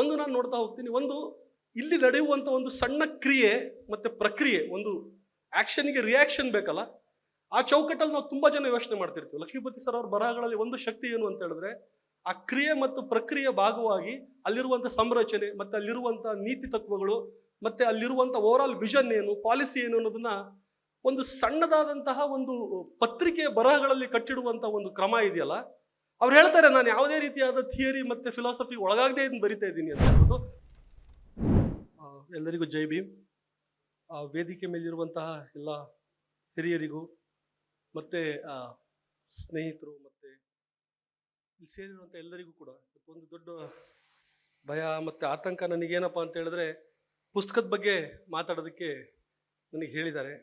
ಒಂದು ನಾನು ನೋಡ್ತಾ ಹೋಗ್ತೀನಿ, ಒಂದು ಇಲ್ಲಿ ನಡೆಯುವಂಥ ಒಂದು ಸಣ್ಣ ಕ್ರಿಯೆ ಮತ್ತು ಪ್ರಕ್ರಿಯೆ, ಒಂದು ಆ್ಯಕ್ಷನ್ಗೆ ರಿಯಾಕ್ಷನ್ ಬೇಕಲ್ಲ, ಆ ಚೌಕಟ್ಟಲ್ಲಿ ನಾವು ತುಂಬ ಜನ ಯೋಚನೆ ಮಾಡ್ತಿರ್ತೀವಿ. ಲಕ್ಷ್ಮೀಪತಿ ಸರ್ ಅವ್ರ ಬರಹಗಳಲ್ಲಿ ಒಂದು ಶಕ್ತಿ ಏನು ಅಂತ ಹೇಳಿದ್ರೆ, ಆ ಕ್ರಿಯೆ ಮತ್ತು ಪ್ರಕ್ರಿಯೆ ಭಾಗವಾಗಿ ಅಲ್ಲಿರುವಂಥ ಸಂರಚನೆ ಮತ್ತು ಅಲ್ಲಿರುವಂಥ ನೀತಿ ತತ್ವಗಳು ಮತ್ತು ಅಲ್ಲಿರುವಂಥ ಓವರಾಲ್ ವಿಷನ್ ಏನು, ಪಾಲಿಸಿ ಏನು ಅನ್ನೋದನ್ನ ಒಂದು ಸಣ್ಣದಾದಂತಹ ಒಂದು ಪತ್ರಿಕೆಯ ಬರಹಗಳಲ್ಲಿ ಕಟ್ಟಿಡುವಂಥ ಒಂದು ಕ್ರಮ ಇದೆಯಲ್ಲ. ಅವ್ರು ಹೇಳ್ತಾರೆ, ನಾನು ಯಾವುದೇ ರೀತಿಯಾದ ಥಿಯರಿ ಮತ್ತು ಫಿಲಾಸಫಿ ಒಳಗಾಗದೇ ಇದನ್ನು ಬರಿತಾ ಇದ್ದೀನಿ ಅಂತ ಹೇಳ್ಬಿಟ್ಟು. ಎಲ್ಲರಿಗೂ ಜೈ ಭೀಮ್. ವೇದಿಕೆ ಮೇಲಿರುವಂತಹ ಎಲ್ಲ ಹಿರಿಯರಿಗೂ ಮತ್ತು ಸ್ನೇಹಿತರು ಮತ್ತು ಇಲ್ಲಿ ಸೇರಿರುವಂಥ ಎಲ್ಲರಿಗೂ ಕೂಡ ಒಂದು ದೊಡ್ಡ ಭಯ ಮತ್ತು ಆತಂಕ ನನಗೇನಪ್ಪ ಅಂತ ಹೇಳಿದ್ರೆ, ಪುಸ್ತಕದ ಬಗ್ಗೆ ಮಾತಾಡೋದಕ್ಕೆ ನನಗೆ ಹೇಳಿದ್ದಾರೆ.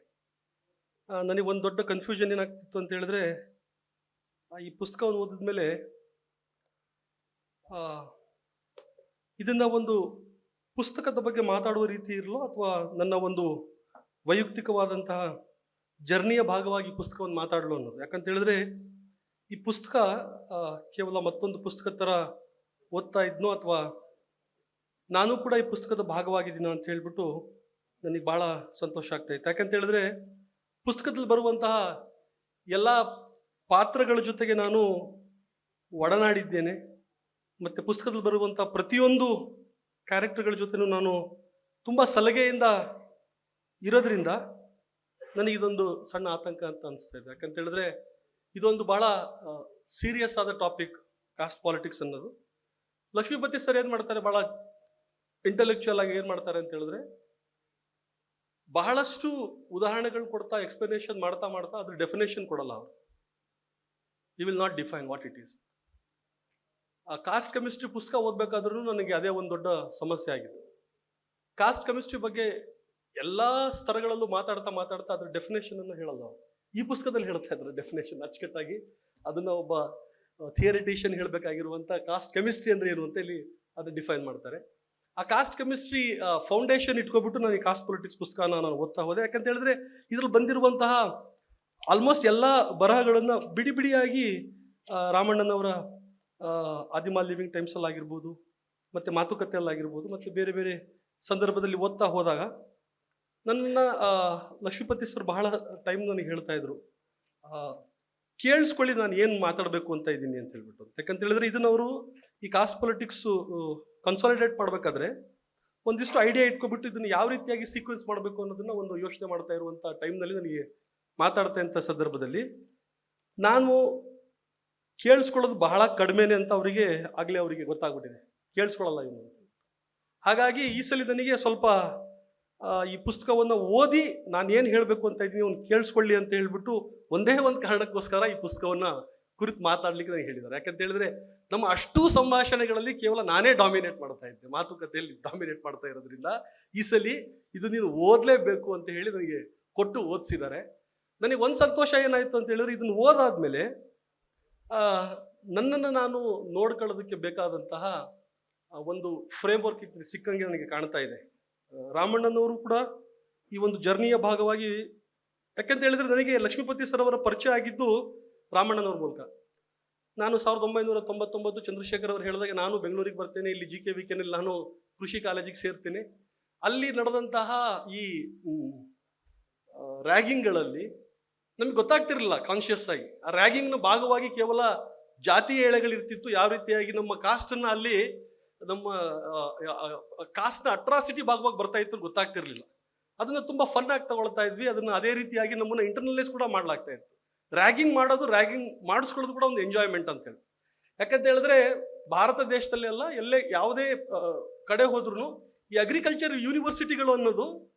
ನನಗೆ ಒಂದು ದೊಡ್ಡ ಕನ್ಫ್ಯೂಷನ್ ಏನಾಗ್ತಿತ್ತು ಅಂತ ಹೇಳಿದ್ರೆ, ಈ ಪುಸ್ತಕವನ್ನು ಓದಿದ್ಮೇಲೆ ಇದನ್ನು ಒಂದು ಪುಸ್ತಕದ ಬಗ್ಗೆ ಮಾತಾಡುವ ರೀತಿ ಇರಲೋ ಅಥವಾ ನನ್ನ ಒಂದು ವೈಯಕ್ತಿಕವಾದಂತಹ ಜರ್ನಿಯ ಭಾಗವಾಗಿ ಪುಸ್ತಕವನ್ನು ಮಾತಾಡಲು ಅನ್ನೋದು. ಯಾಕಂತ ಹೇಳಿದ್ರೆ ಈ ಪುಸ್ತಕ ಕೇವಲ ಮತ್ತೊಂದು ಪುಸ್ತಕದ ಥರ ಓದ್ತಾ ಇದ್ನೋ ಅಥವಾ ನಾನು ಕೂಡ ಈ ಪುಸ್ತಕದ ಭಾಗವಾಗಿದ್ದೀನೋ ಅಂತ ಹೇಳ್ಬಿಟ್ಟು ನನಗೆ ಭಾಳ ಸಂತೋಷ ಆಗ್ತಾಯಿತ್ತು. ಯಾಕಂತ ಹೇಳಿದ್ರೆ ಪುಸ್ತಕದಲ್ಲಿ ಬರುವಂತಹ ಎಲ್ಲ ಪಾತ್ರಗಳ ಜೊತೆಗೆ ನಾನು ಒಡನಾಡಿದ್ದೇನೆ ಮತ್ತು ಪುಸ್ತಕದಲ್ಲಿ ಬರುವಂಥ ಪ್ರತಿಯೊಂದು ಕ್ಯಾರೆಕ್ಟರ್ಗಳ ಜೊತೆನೂ ನಾನು ತುಂಬ ಸಲಹೆಯಿಂದ ಇರೋದ್ರಿಂದ ನನಗಿದೊಂದು ಸಣ್ಣ ಆತಂಕ ಅಂತ ಅನಿಸ್ತಾ ಇದೆ. ಯಾಕಂತ ಹೇಳಿದ್ರೆ ಇದೊಂದು ಭಾಳ ಸೀರಿಯಸ್ ಆದ ಟಾಪಿಕ್, ಕಾಸ್ಟ್ ಪಾಲಿಟಿಕ್ಸ್ ಅನ್ನೋದು. ಲಕ್ಷ್ಮೀಪತಿ ಸರ್ ಏನು ಮಾಡ್ತಾರೆ, ಭಾಳ ಇಂಟೆಲೆಕ್ಚುಯಲ್ ಆಗಿ ಏನು ಮಾಡ್ತಾರೆ ಅಂತ ಹೇಳಿದ್ರೆ, ಬಹಳಷ್ಟು ಉದಾಹರಣೆಗಳು ಕೊಡ್ತಾ ಎಕ್ಸ್ಪ್ಲನೇಷನ್ ಮಾಡ್ತಾ ಮಾಡ್ತಾ ಅದ್ರ ಡೆಫಿನೇಷನ್ ಕೊಡಲ್ಲ ಅವರು. You will not define what it is. ಆ ಕಾಸ್ಟ್ ಕೆಮಿಸ್ಟ್ರಿ ಪುಸ್ತಕ ಓದಬೇಕಾದ್ರೂ ನನಗೆ ಅದೇ ಒಂದು ದೊಡ್ಡ ಸಮಸ್ಯೆ ಆಗಿದೆ. ಕಾಸ್ಟ್ ಕೆಮಿಸ್ಟ್ರಿ ಬಗ್ಗೆ ಎಲ್ಲ ಸ್ತರಗಳಲ್ಲೂ ಮಾತಾಡ್ತಾ ಮಾತಾಡ್ತಾ ಅದ್ರ ಡೆಫಿನೇಷನ್ ಅನ್ನು ಹೇಳಲ್ಲ ಅವರು. ಈ ಪುಸ್ತಕದಲ್ಲಿ ಹೇಳ್ತಾ ಇದ್ದಾರೆ ಡೆಫಿನೇಷನ್ ಅಚ್ಚುಕಟ್ಟಾಗಿ. ಅದನ್ನ ಒಬ್ಬ ಥಿಯರಿಟಿಷಿಯನ್ ಹೇಳಬೇಕಾಗಿರುವಂಥ ಕಾಸ್ಟ್ ಕೆಮಿಸ್ಟ್ರಿ ಅಂದ್ರೆ ಏನು ಅಂತ ಇಲ್ಲಿ ಅದು ಡಿಫೈನ್ ಮಾಡ್ತಾರೆ. ಆ ಕಾಸ್ಟ್ ಕೆಮಿಸ್ಟ್ರಿ ಫೌಂಡೇಶನ್ ಇಟ್ಕೊಬಿಟ್ಟು ನಾನು ಈ ಕಾಸ್ಟ್ ಪೊಲಿಟಿಕ್ಸ್ ಪುಸ್ತಕನ ನಾನು ಓದ್ತಾ ಹೋದೆ. ಯಾಕಂತ ಹೇಳಿದ್ರೆ ಇದ್ರಲ್ಲಿ ಬಂದಿರುವಂತಹ ಆಲ್ಮೋಸ್ಟ್ ಎಲ್ಲ ಬರಹಗಳನ್ನು ಬಿಡಿ ಬಿಡಿಯಾಗಿ ರಾಮಣ್ಣನವರ ಆದಿಮಾಲ್ ಲಿವಿಂಗ್ ಟೈಮ್ಸಲ್ಲಿ ಆಗಿರ್ಬೋದು, ಮತ್ತು ಮಾತುಕತೆಯಲ್ಲಾಗಿರ್ಬೋದು, ಮತ್ತು ಬೇರೆ ಬೇರೆ ಸಂದರ್ಭದಲ್ಲಿ ಓದ್ತಾ ಹೋದಾಗ ನನ್ನ ಲಕ್ಷ್ಮೀಪತಿ ಸರ್ ಬಹಳ ಟೈಮ್ ನನಗೆ ಹೇಳ್ತಾ ಇದ್ರು, ಕೇಳಿಸ್ಕೊಳ್ಳಿ ನಾನು ಏನು ಮಾತಾಡಬೇಕು ಅಂತ ಇದ್ದೀನಿ ಅಂತ ಹೇಳ್ಬಿಟ್ಟು. ಯಾಕಂತ ಹೇಳಿದ್ರೆ ಇದನ್ನವರು ಈ ಕಾಸ್ಟ್ ಪೊಲಿಟಿಕ್ಸು ಕನ್ಸಾಲಿಡೇಟ್ ಮಾಡಬೇಕಾದ್ರೆ ಒಂದಿಷ್ಟು ಐಡಿಯಾ ಇಟ್ಕೊಬಿಟ್ಟು ಇದನ್ನು ಯಾವ ರೀತಿಯಾಗಿ ಸೀಕ್ವೆನ್ಸ್ ಮಾಡಬೇಕು ಅನ್ನೋದನ್ನ ಒಂದು ಯೋಚನೆ ಮಾಡ್ತಾ ಇರುವಂಥ ಟೈಮ್ನಲ್ಲಿ ನನಗೆ ಮಾತಾಡ್ತಾ ಇಂಥ ಸಂದರ್ಭದಲ್ಲಿ ನಾನು ಕೇಳಿಸ್ಕೊಳ್ಳೋದು ಬಹಳ ಕಡಿಮೆನೆ ಅಂತ ಅವರಿಗೆ ಗೊತ್ತಾಗ್ಬಿಟ್ಟಿದೆ. ಕೇಳಿಸ್ಕೊಳ್ಳಲ್ಲ ಇವನು. ಹಾಗಾಗಿ ಈ ಸಲ ನನಗೆ ಸ್ವಲ್ಪ ಈ ಪುಸ್ತಕವನ್ನು ಓದಿ ನಾನು ಏನು ಹೇಳಬೇಕು ಅಂತ ಇದ್ದೀನಿ ಅವ್ನು ಕೇಳಿಸ್ಕೊಳ್ಳಿ ಅಂತ ಹೇಳ್ಬಿಟ್ಟು ಒಂದೇ ಒಂದು ಕಾರಣಕ್ಕೋಸ್ಕರ ಈ ಪುಸ್ತಕವನ್ನು ಕುರಿತು ಮಾತಾಡ್ಲಿಕ್ಕೆ ನನಗೆ ಹೇಳಿದ್ದಾರೆ. ಯಾಕಂತ ಹೇಳಿದ್ರೆ ನಮ್ಮ ಅಷ್ಟೂ ಸಂಭಾಷಣೆಗಳಲ್ಲಿ ಕೇವಲ ನಾನೇ ಡಾಮಿನೇಟ್ ಮಾಡ್ತಾ ಇದ್ದೆ, ಮಾತುಕತೆಯಲ್ಲಿ ಡಾಮಿನೇಟ್ ಮಾಡ್ತಾ ಇರೋದ್ರಿಂದ ಈ ಸಲ ಇದು ನೀನು ಓದಲೇಬೇಕು ಅಂತ ಹೇಳಿ ನನಗೆ ಕೊಟ್ಟು ಓದಿಸಿದ್ದಾರೆ. ನನಗೆ ಒಂದು ಸಂತೋಷ ಏನಾಯಿತು ಅಂತ ಹೇಳಿದ್ರೆ, ಇದನ್ನು ಓದಾದ್ಮೇಲೆ ನನ್ನನ್ನು ನಾನು ನೋಡ್ಕೊಳ್ಳೋದಕ್ಕೆ ಬೇಕಾದಂತಹ ಒಂದು ಫ್ರೇಮ್ವರ್ಕ್ ಸಿಕ್ಕಂಗೆ ನನಗೆ ಕಾಣ್ತಾ ಇದೆ. ರಾಮಣ್ಣನವರು ಕೂಡ ಈ ಒಂದು ಜರ್ನಿಯ ಭಾಗವಾಗಿ, ಯಾಕಂತ ಹೇಳಿದ್ರೆ ನನಗೆ ಲಕ್ಷ್ಮೀಪತಿ ಸರ್ ಅವರ ಪರಿಚಯ ಆಗಿದ್ದು ರಾಮಣ್ಣನವ್ರ ಮೂಲಕ. ನಾನು 1999 ಚಂದ್ರಶೇಖರ್ ಅವರು ಹೇಳಿದಾಗ ನಾನು ಬೆಂಗಳೂರಿಗೆ ಬರ್ತೇನೆ, ಇಲ್ಲಿ GKVKನಲ್ಲಿ ನಾನು ಕೃಷಿ ಕಾಲೇಜಿಗೆ ಸೇರ್ತೇನೆ. ಅಲ್ಲಿ ನಡೆದಂತಹ ಈ ರ್ಯಾಗಿಂಗ್ಗಳಲ್ಲಿ ನಮಗೆ ಗೊತ್ತಾಗ್ತಿರಲಿಲ್ಲ ಕಾನ್ಷಿಯಸ್ ಆಗಿ. ಆ ರ್ಯಾಗಿಂಗ್ನ ಭಾಗವಾಗಿ ಕೇವಲ ಜಾತಿಯ ಎಳೆಗಳಿರ್ತಿತ್ತು. ಯಾವ ರೀತಿಯಾಗಿ ನಮ್ಮ ಕಾಸ್ಟನ್ನು ಅಲ್ಲಿ ನಮ್ಮ ಕಾಸ್ಟ್ನ ಅಟ್ರಾಸಿಟಿ ಭಾಗವಾಗಿ ಬರ್ತಾ ಇತ್ತು ಗೊತ್ತಾಗ್ತಿರ್ಲಿಲ್ಲ. ಅದನ್ನು ತುಂಬ ಫನ್ ಆಗಿ ತಗೊಳ್ತಾ ಇದ್ವಿ. ಅದನ್ನು ಅದೇ ರೀತಿಯಾಗಿ ನಮ್ಮನ್ನು ಇಂಟರ್ನಲೈಸ್ ಕೂಡ ಮಾಡ್ಲಾಗ್ತಾ ಇತ್ತು. ರ್ಯಾಗಿಂಗ್ ಮಾಡೋದು, ರ್ಯಾಗಿಂಗ್ ಮಾಡಿಸ್ಕೊಳ್ಳೋದು ಕೂಡ ಒಂದು ಎಂಜಾಯ್ಮೆಂಟ್ ಅಂತ ಹೇಳಿ. ಯಾಕಂತ ಹೇಳಿದ್ರೆ ಭಾರತ ದೇಶದಲ್ಲೆಲ್ಲ ಎಲ್ಲೇ ಯಾವುದೇ ಕಡೆ ಹೋದ್ರೂ ಈ ಅಗ್ರಿಕಲ್ಚರ್ ಯೂನಿವರ್ಸಿಟಿಗಳು ಅನ್ನೋದು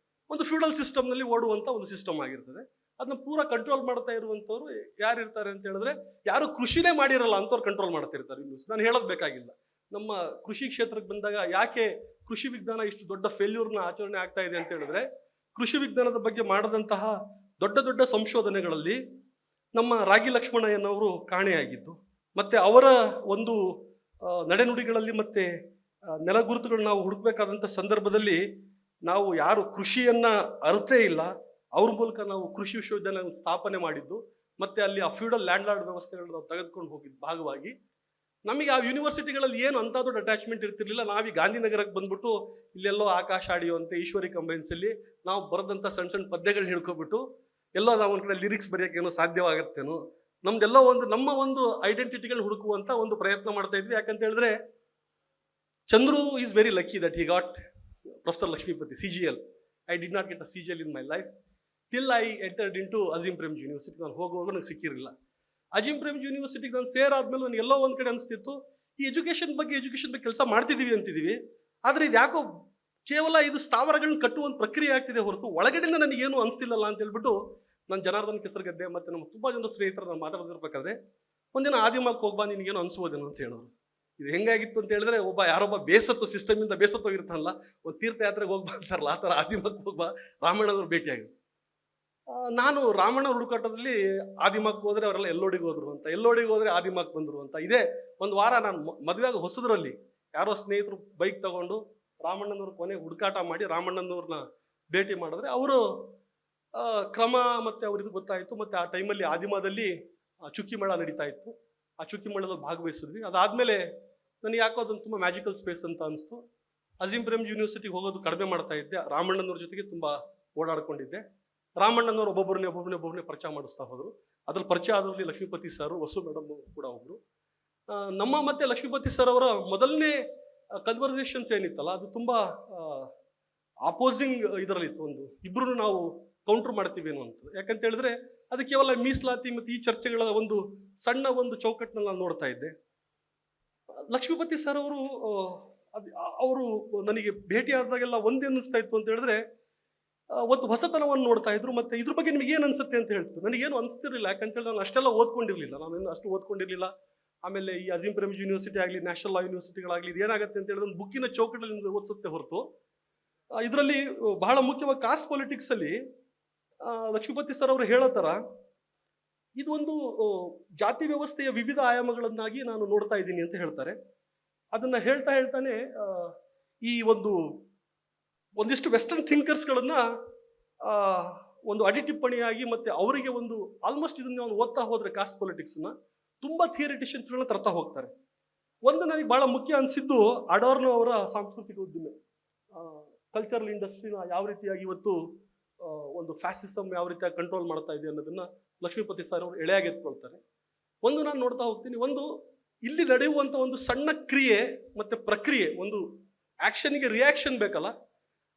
ಒಂದು ಫ್ಯೂಡಲ್ ಸಿಸ್ಟಮ್ನಲ್ಲಿ ಓಡುವಂಥ ಒಂದು ಸಿಸ್ಟಮ್ ಆಗಿರ್ತದೆ. ಅದನ್ನ ಪೂರ ಕಂಟ್ರೋಲ್ ಮಾಡ್ತಾ ಇರುವಂಥವ್ರು ಯಾರು ಇರ್ತಾರೆ ಅಂತ ಹೇಳಿದ್ರೆ, ಯಾರು ಕೃಷಿನೇ ಮಾಡಿರಲ್ಲ ಅಂಥವ್ರು ಕಂಟ್ರೋಲ್ ಮಾಡ್ತಿರ್ತಾರೆ. ನಾನು ಹೇಳೋದು ಬೇಕಾಗಿಲ್ಲ. ನಮ್ಮ ಕೃಷಿ ಕ್ಷೇತ್ರಕ್ಕೆ ಬಂದಾಗ ಯಾಕೆ ಕೃಷಿ ವಿಜ್ಞಾನ ಇಷ್ಟು ದೊಡ್ಡ ಫೇಲ್ಯೂರ್ನ ಆಚರಣೆ ಆಗ್ತಾ ಇದೆ ಅಂತ ಹೇಳಿದ್ರೆ, ಕೃಷಿ ವಿಜ್ಞಾನದ ಬಗ್ಗೆ ಮಾಡಿದಂತಹ ದೊಡ್ಡ ದೊಡ್ಡ ಸಂಶೋಧನೆಗಳಲ್ಲಿ ನಮ್ಮ ರಾಗಿ ಲಕ್ಷ್ಮಣಯ್ಯನವರು ಕಾಣೆಯಾಗಿದ್ದು, ಮತ್ತು ಅವರ ಒಂದು ನಡೆನುಡಿಗಳಲ್ಲಿ ಮತ್ತು ನೆಲಗುರುತುಗಳು ನಾವು ಹುಡುಕಬೇಕಾದಂಥ ಸಂದರ್ಭದಲ್ಲಿ ನಾವು ಯಾರು ಕೃಷಿಯನ್ನು ಅರ್ಥೇ ಇಲ್ಲ, ಅವ್ರ ಮೂಲಕ ನಾವು ಕೃಷಿ ವಿಶ್ವವಿದ್ಯಾಲಯ ಸ್ಥಾಪನೆ ಮಾಡಿದ್ದು, ಮತ್ತು ಅಲ್ಲಿ ಆ ಫ್ಯೂಡಲ್ ಲ್ಯಾಂಡ್ ಲಾರ್ಡ್ ವ್ಯವಸ್ಥೆಗಳನ್ನ ನಾವು ತೆಗೆದುಕೊಂಡು ಹೋಗಿದ್ದು ಭಾಗವಾಗಿ ನಮಗೆ ಆ ಯೂನಿವರ್ಸಿಟಿಗಳಲ್ಲಿ ಏನು ಅಂತ ದೊಡ್ಡ ಅಟ್ಯಾಚ್ಮೆಂಟ್ ಇರ್ತಿರ್ಲಿಲ್ಲ. ನಾವು ಈ ಗಾಂಧಿನಗರಕ್ಕೆ ಬಂದ್ಬಿಟ್ಟು ಇಲ್ಲೆಲ್ಲೋ ಆಕಾಶ ಆಡಿಯೋ ಅಂತ ಈಶ್ವರಿ ಕಂಬೈನ್ಸಲ್ಲಿ ನಾವು ಬರೆದಂಥ ಸಣ್ಣ ಸಣ್ಣ ಪದ್ಯಗಳನ್ನ ಹಿಡ್ಕೊಬಿಟ್ಟು ಎಲ್ಲೋ ನಾವು ಒಂದು ಕಡೆ ಲಿರಿಕ್ಸ್ ಬರೆಯೋಕ್ಕೇನೋ ಸಾಧ್ಯವಾಗತ್ತೇನೋ, ನಮ್ದೆಲ್ಲೋ ಒಂದು ನಮ್ಮ ಒಂದು ಐಡೆಂಟಿಟಿಗಳನ್ನ ಹುಡುಕುವಂಥ ಒಂದು ಪ್ರಯತ್ನ ಮಾಡ್ತಾ ಇದ್ವಿ. ಯಾಕಂತ ಹೇಳಿದ್ರೆ Chandru is very lucky that he got professor Lakshmipathi CGL. I did not get a CGL in my life till I entered into Azim Premji university. ನಾನು ಹೋಗುವಾಗ ನನಗೆ ಸಿಕ್ಕಿರಲಿಲ್ಲ. ಅಜೀಂ ಪ್ರೇಮ್ಜಿ ಯೂನಿವರ್ಸಿಟಿಗೆ ನಾನು ಸೇರಾದ್ಮೇಲೆ ನನಗೆ ಎಲ್ಲೋ ಒಂದು ಕಡೆ ಅನಿಸ್ತಿತ್ತು, ಈ ಎಜುಕೇಷನ್ ಬಗ್ಗೆ ಕೆಲಸ ಮಾಡ್ತಿದ್ದೀವಿ ಅಂತಿದ್ದೀವಿ, ಆದರೆ ಇದು ಯಾಕೋ ಕೇವಲ ಇದು ಸ್ಥಾವರಗಳನ್ನ ಕಟ್ಟುವ ಒಂದು ಪ್ರಕ್ರಿಯೆ ಆಗ್ತಿದೆ ಹೊರತು ಒಳಗಡೆಯಿಂದ ನನಗೇನು ಅನಿಸ್ತಿಲ್ಲಲ್ಲ ಅಂತ ಹೇಳ್ಬಿಟ್ಟು ನಾನು ಜನಾರ್ದನ್ ಕೆಸರಗದ್ದೆ ಮತ್ತು ನಮ್ಮ ತುಂಬ ಜನ ಸ್ನೇಹಿತರು ನಾನು ಮಾತಾಡ್ತಿರ್ಬೇಕಾದ್ರೆ ಒಂದಿನ ಆದಿಮಾಕ್ಕೆ ಹೋಗ್ಬಾ, ನಿನಗೇನು ಅನಿಸ್ಬೋದೇನೋ ಅಂತ ಹೇಳಿದ್ರು. ಇದು ಹೆಂಗಾಗಿತ್ತು ಅಂತ ಹೇಳಿದ್ರೆ, ಯಾರೊಬ್ಬ ಬೇಸತ್ತು ಸಿಸ್ಟಮಿಂದ ಬೇಸತ್ತೋಗಿರ್ತಾನಲ್ಲ, ಒಂದು ತೀರ್ಥಯಾತ್ರೆಗೆ ಹೋಗ್ಬಾ ಅಂತಾರಲ್ಲ, ಆ ಥರ ಆದಿಮಾಕ್ಕೆ ಹೋಗ್ಬಾ ರಾಮಣ್ಣನವ್ರು ಭೇಟಿಯಾಗಿದ್ರು. ನಾನು ರಾಮಣ್ಣ ಹುಡುಕಾಟದಲ್ಲಿ ಆದಿಮಾಕ್ಕೆ ಹೋದ್ರೆ ಅವರೆಲ್ಲ ಎಲ್ಲೋಡಿಗೆ ಹೋದ್ರು ಅಂತ, ಎಲ್ಲೋಡಿಗೆ ಹೋದ್ರೆ ಆದಿಮಾಕ್ಕೆ ಬಂದರು ಅಂತ. ಇದೇ ಒಂದು ವಾರ ನಾನು ಮದುವೆಯಾಗ ಹೊಸದ್ರಲ್ಲಿ ಯಾರೋ ಸ್ನೇಹಿತರು ಬೈಕ್ ತಗೊಂಡು ರಾಮಣ್ಣನವ್ರ ಕೊನೆಗೆ ಹುಡುಕಾಟ ಮಾಡಿ ರಾಮಣ್ಣನವ್ರನ್ನ ಭೇಟಿ ಮಾಡಿದ್ರೆ ಅವರು ಕ್ರಮ ಮತ್ತು ಅವ್ರಿಗೆ ಗೊತ್ತಾಯಿತು. ಮತ್ತು ಆ ಟೈಮಲ್ಲಿ ಆದಿಮಾದಲ್ಲಿ ಚುಕ್ಕಿ ಮೇಳ ನಡೀತಾ ಇತ್ತು. ಆ ಚುಕ್ಕಿ ಮೇಳದಲ್ಲಿ ಭಾಗವಹಿಸಿದ್ವಿ. ಅದಾದಮೇಲೆ ನನಗೆ ಯಾಕೋ ಅದನ್ನು ತುಂಬ ಮ್ಯಾಜಿಕಲ್ ಸ್ಪೇಸ್ ಅಂತ ಅನಿಸ್ತು. ಅಜೀಂ ಪ್ರೇಮ್ಜಿ ಯೂನಿವರ್ಸಿಟಿಗೆ ಹೋಗೋದು ಕಡಿಮೆ ಮಾಡ್ತಾ ಇದ್ದೆ. ರಾಮಣ್ಣನವ್ರ ಜೊತೆಗೆ ತುಂಬ ಓಡಾಡ್ಕೊಂಡಿದ್ದೆ. ರಾಮಣ್ಣನವರು ಒಬ್ಬೊಬ್ಬರನ್ನೇ ಪರಿಚಯ ಮಾಡಿಸ್ತಾ ಹೋದರು. ಅದ್ರಲ್ಲಿ ಪರಿಚಯ ಆದರಲ್ಲಿ ಲಕ್ಷ್ಮೀಪತಿ ಸರ್, ವಸು ಮೇಡಮ್ ಕೂಡ ಒಬ್ಬರು. ನಮ್ಮ ಮತ್ತೆ ಲಕ್ಷ್ಮೀಪತಿ ಸರ್ ಅವರ ಮೊದಲನೇ ಕನ್ವರ್ಸೇಷನ್ಸ್ ಏನಿತ್ತಲ್ಲ, ಅದು ತುಂಬ ಅಪೋಸಿಂಗ್ ಇದರಲ್ಲಿತ್ತು. ಒಂದು ಇಬ್ಬರು ನಾವು ಕೌಂಟರ್ ಮಾಡ್ತೀವೇನೋ ಅಂತ. ಯಾಕಂತ ಹೇಳಿದ್ರೆ ಅದು ಕೇವಲ ಮೀಸಲಾತಿ ಮತ್ತು ಈ ಚರ್ಚೆಗಳ ಒಂದು ಸಣ್ಣ ಒಂದು ಚೌಕಟ್ಟಿನಲ್ಲಿ ನಾನು ನೋಡ್ತಾ ಇದ್ದೆ. ಲಕ್ಷ್ಮೀಪತಿ ಸರ್ ಅವರು ನನಗೆ ಭೇಟಿಯಾದಾಗೆಲ್ಲ ಒಂದೇ ಅನ್ನಿಸ್ತಾ ಇತ್ತು ಅಂತ ಹೇಳಿದ್ರೆ, ಒಂದು ಹೊಸತನವನ್ನು ನೋಡ್ತಾ ಇದ್ರು. ಮತ್ತು ಇದ್ರ ಬಗ್ಗೆ ನಿಮಗೆ ಏನು ಅನ್ಸುತ್ತೆ ಅಂತ ಹೇಳ್ತು. ನನಗೇನು ಅನಿಸ್ತಿರ್ಲಿಲ್ಲ, ಯಾಕಂತೇಳಿ ನಾನು ಅಷ್ಟೆಲ್ಲ ಓದ್ಕೊಂಡಿರಲಿಲ್ಲ, ನಾನೇನು ಅಷ್ಟು ಓದ್ಕೊಂಡಿರಲಿಲ್ಲ. ಆಮೇಲೆ ಈ ಅಜೀಂ ಪ್ರೇಮ್ಜಿ ಯೂನಿವರ್ಸಿಟಿ ಆಗಲಿ, ನ್ಯಾಷನಲ್ ಲಾ ಯೂನಿವರ್ಸಿಟಿಗಳಾಗಲಿ, ಇದೇನಾಗುತ್ತೆ ಅಂತ ಹೇಳಿದ್ರೆ ಒಂದು ಬುಕ್ಕಿನ ಚೌಕಟ್ಟಲ್ಲಿ ಓದಿಸುತ್ತೆ ಹೊರತು ಇದರಲ್ಲಿ ಬಹಳ ಮುಖ್ಯವಾಗಿ ಕಾಸ್ಟ್ ಪೊಲಿಟಿಕ್ಸಲ್ಲಿ ಲಕ್ಷ್ಮೀಪತಿ ಸರ್ ಅವರು ಹೇಳೋ ಥರ ಇದು ಒಂದು ಜಾತಿ ವ್ಯವಸ್ಥೆಯ ವಿವಿಧ ಆಯಾಮಗಳನ್ನಾಗಿ ನಾನು ನೋಡ್ತಾ ಇದ್ದೀನಿ ಅಂತ ಹೇಳ್ತಾರೆ. ಅದನ್ನು ಹೇಳ್ತಾನೆ ಈ ಒಂದಿಷ್ಟು ವೆಸ್ಟರ್ನ್ ಥಿಂಕರ್ಸ್ಗಳನ್ನು ಒಂದು ಅಡಿಟಿಪ್ಪಣಿಯಾಗಿ ಮತ್ತು ಅವರಿಗೆ ಒಂದು ಆಲ್ಮೋಸ್ಟ್ ಇದನ್ನ ಓದ್ತಾ ಹೋದರೆ ಕಾಸ್ಟ್ ಪೊಲಿಟಿಕ್ಸ್ನ ತುಂಬ ಥಿಯರಿಟಿಷನ್ಸ್ಗಳನ್ನ ತರ್ತಾ ಹೋಗ್ತಾರೆ. ಒಂದು ನನಗೆ ಭಾಳ ಮುಖ್ಯ ಅನಿಸಿದ್ದು ಅಡಾರ್ನೋ ಅವರ ಸಾಂಸ್ಕೃತಿಕ ಉದ್ದಿಮೆ, ಕಲ್ಚರಲ್ ಇಂಡಸ್ಟ್ರಿನ ಯಾವ ರೀತಿಯಾಗಿ ಇವತ್ತು ಒಂದು ಫ್ಯಾಸಿಸಮ್ ಯಾವ ರೀತಿಯಾಗಿ ಕಂಟ್ರೋಲ್ ಮಾಡ್ತಾ ಇದೆ ಅನ್ನೋದನ್ನು ಲಕ್ಷ್ಮೀಪತಿ ಸರ್ ಅವರು ಎಳೆಯಾಗಿ ಎತ್ಕೊಳ್ತಾರೆ. ಒಂದು ನಾನು ನೋಡ್ತಾ ಹೋಗ್ತೀನಿ, ಒಂದು ಇಲ್ಲಿ ನಡೆಯುವಂಥ ಒಂದು ಸಣ್ಣ ಕ್ರಿಯೆ ಮತ್ತು ಪ್ರಕ್ರಿಯೆ, ಒಂದು ಆ್ಯಕ್ಷನ್ಗೆ ರಿಯಾಕ್ಷನ್ ಬೇಕಲ್ಲ,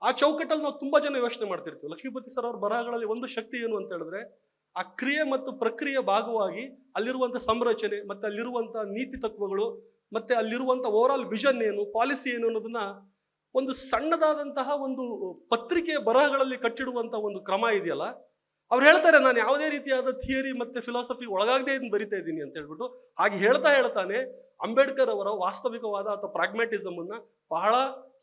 ಆ ಚೌಕಟ್ಟಲ್ಲಿ ನಾವು ತುಂಬ ಜನ ಯೋಚನೆ ಮಾಡ್ತಿರ್ತೀವಿ. ಲಕ್ಷ್ಮೀಪತಿ ಸರ್ ಅವ್ರ ಬರಹಗಳಲ್ಲಿ ಒಂದು ಶಕ್ತಿ ಏನು ಅಂತ ಹೇಳಿದ್ರೆ, ಆ ಕ್ರಿಯೆ ಮತ್ತು ಪ್ರಕ್ರಿಯೆ ಭಾಗವಾಗಿ ಅಲ್ಲಿರುವಂಥ ಸಂರಚನೆ ಮತ್ತು ಅಲ್ಲಿರುವಂಥ ನೀತಿ ತತ್ವಗಳು ಮತ್ತು ಅಲ್ಲಿರುವಂಥ ಓವರಾಲ್ ವಿಷನ್ ಏನು, ಪಾಲಿಸಿ ಏನು ಅನ್ನೋದನ್ನ ಒಂದು ಸಣ್ಣದಾದಂತಹ ಒಂದು ಪತ್ರಿಕೆಯ ಬರಹಗಳಲ್ಲಿ ಕಟ್ಟಿಡುವಂಥ ಒಂದು ಕ್ರಮ ಇದೆಯಲ್ಲ. ಅವ್ರು ಹೇಳ್ತಾರೆ, ನಾನು ಯಾವುದೇ ರೀತಿಯಾದ ಥಿಯರಿ ಮತ್ತು ಫಿಲಾಸಫಿ ಒಳಗಾಗದೆ ಇದನ್ನು ಬರಿತಾ ಇದ್ದೀನಿ ಅಂತ ಹೇಳ್ಬಿಟ್ಟು. ಹಾಗೆ ಹೇಳ್ತಾನೆ ಅಂಬೇಡ್ಕರ್ ಅವರ ವಾಸ್ತವಿಕವಾದ ಅಥವಾ ಪ್ರಾಗ್ಮ್ಯಾಟಿಸಮನ್ನು ಬಹಳ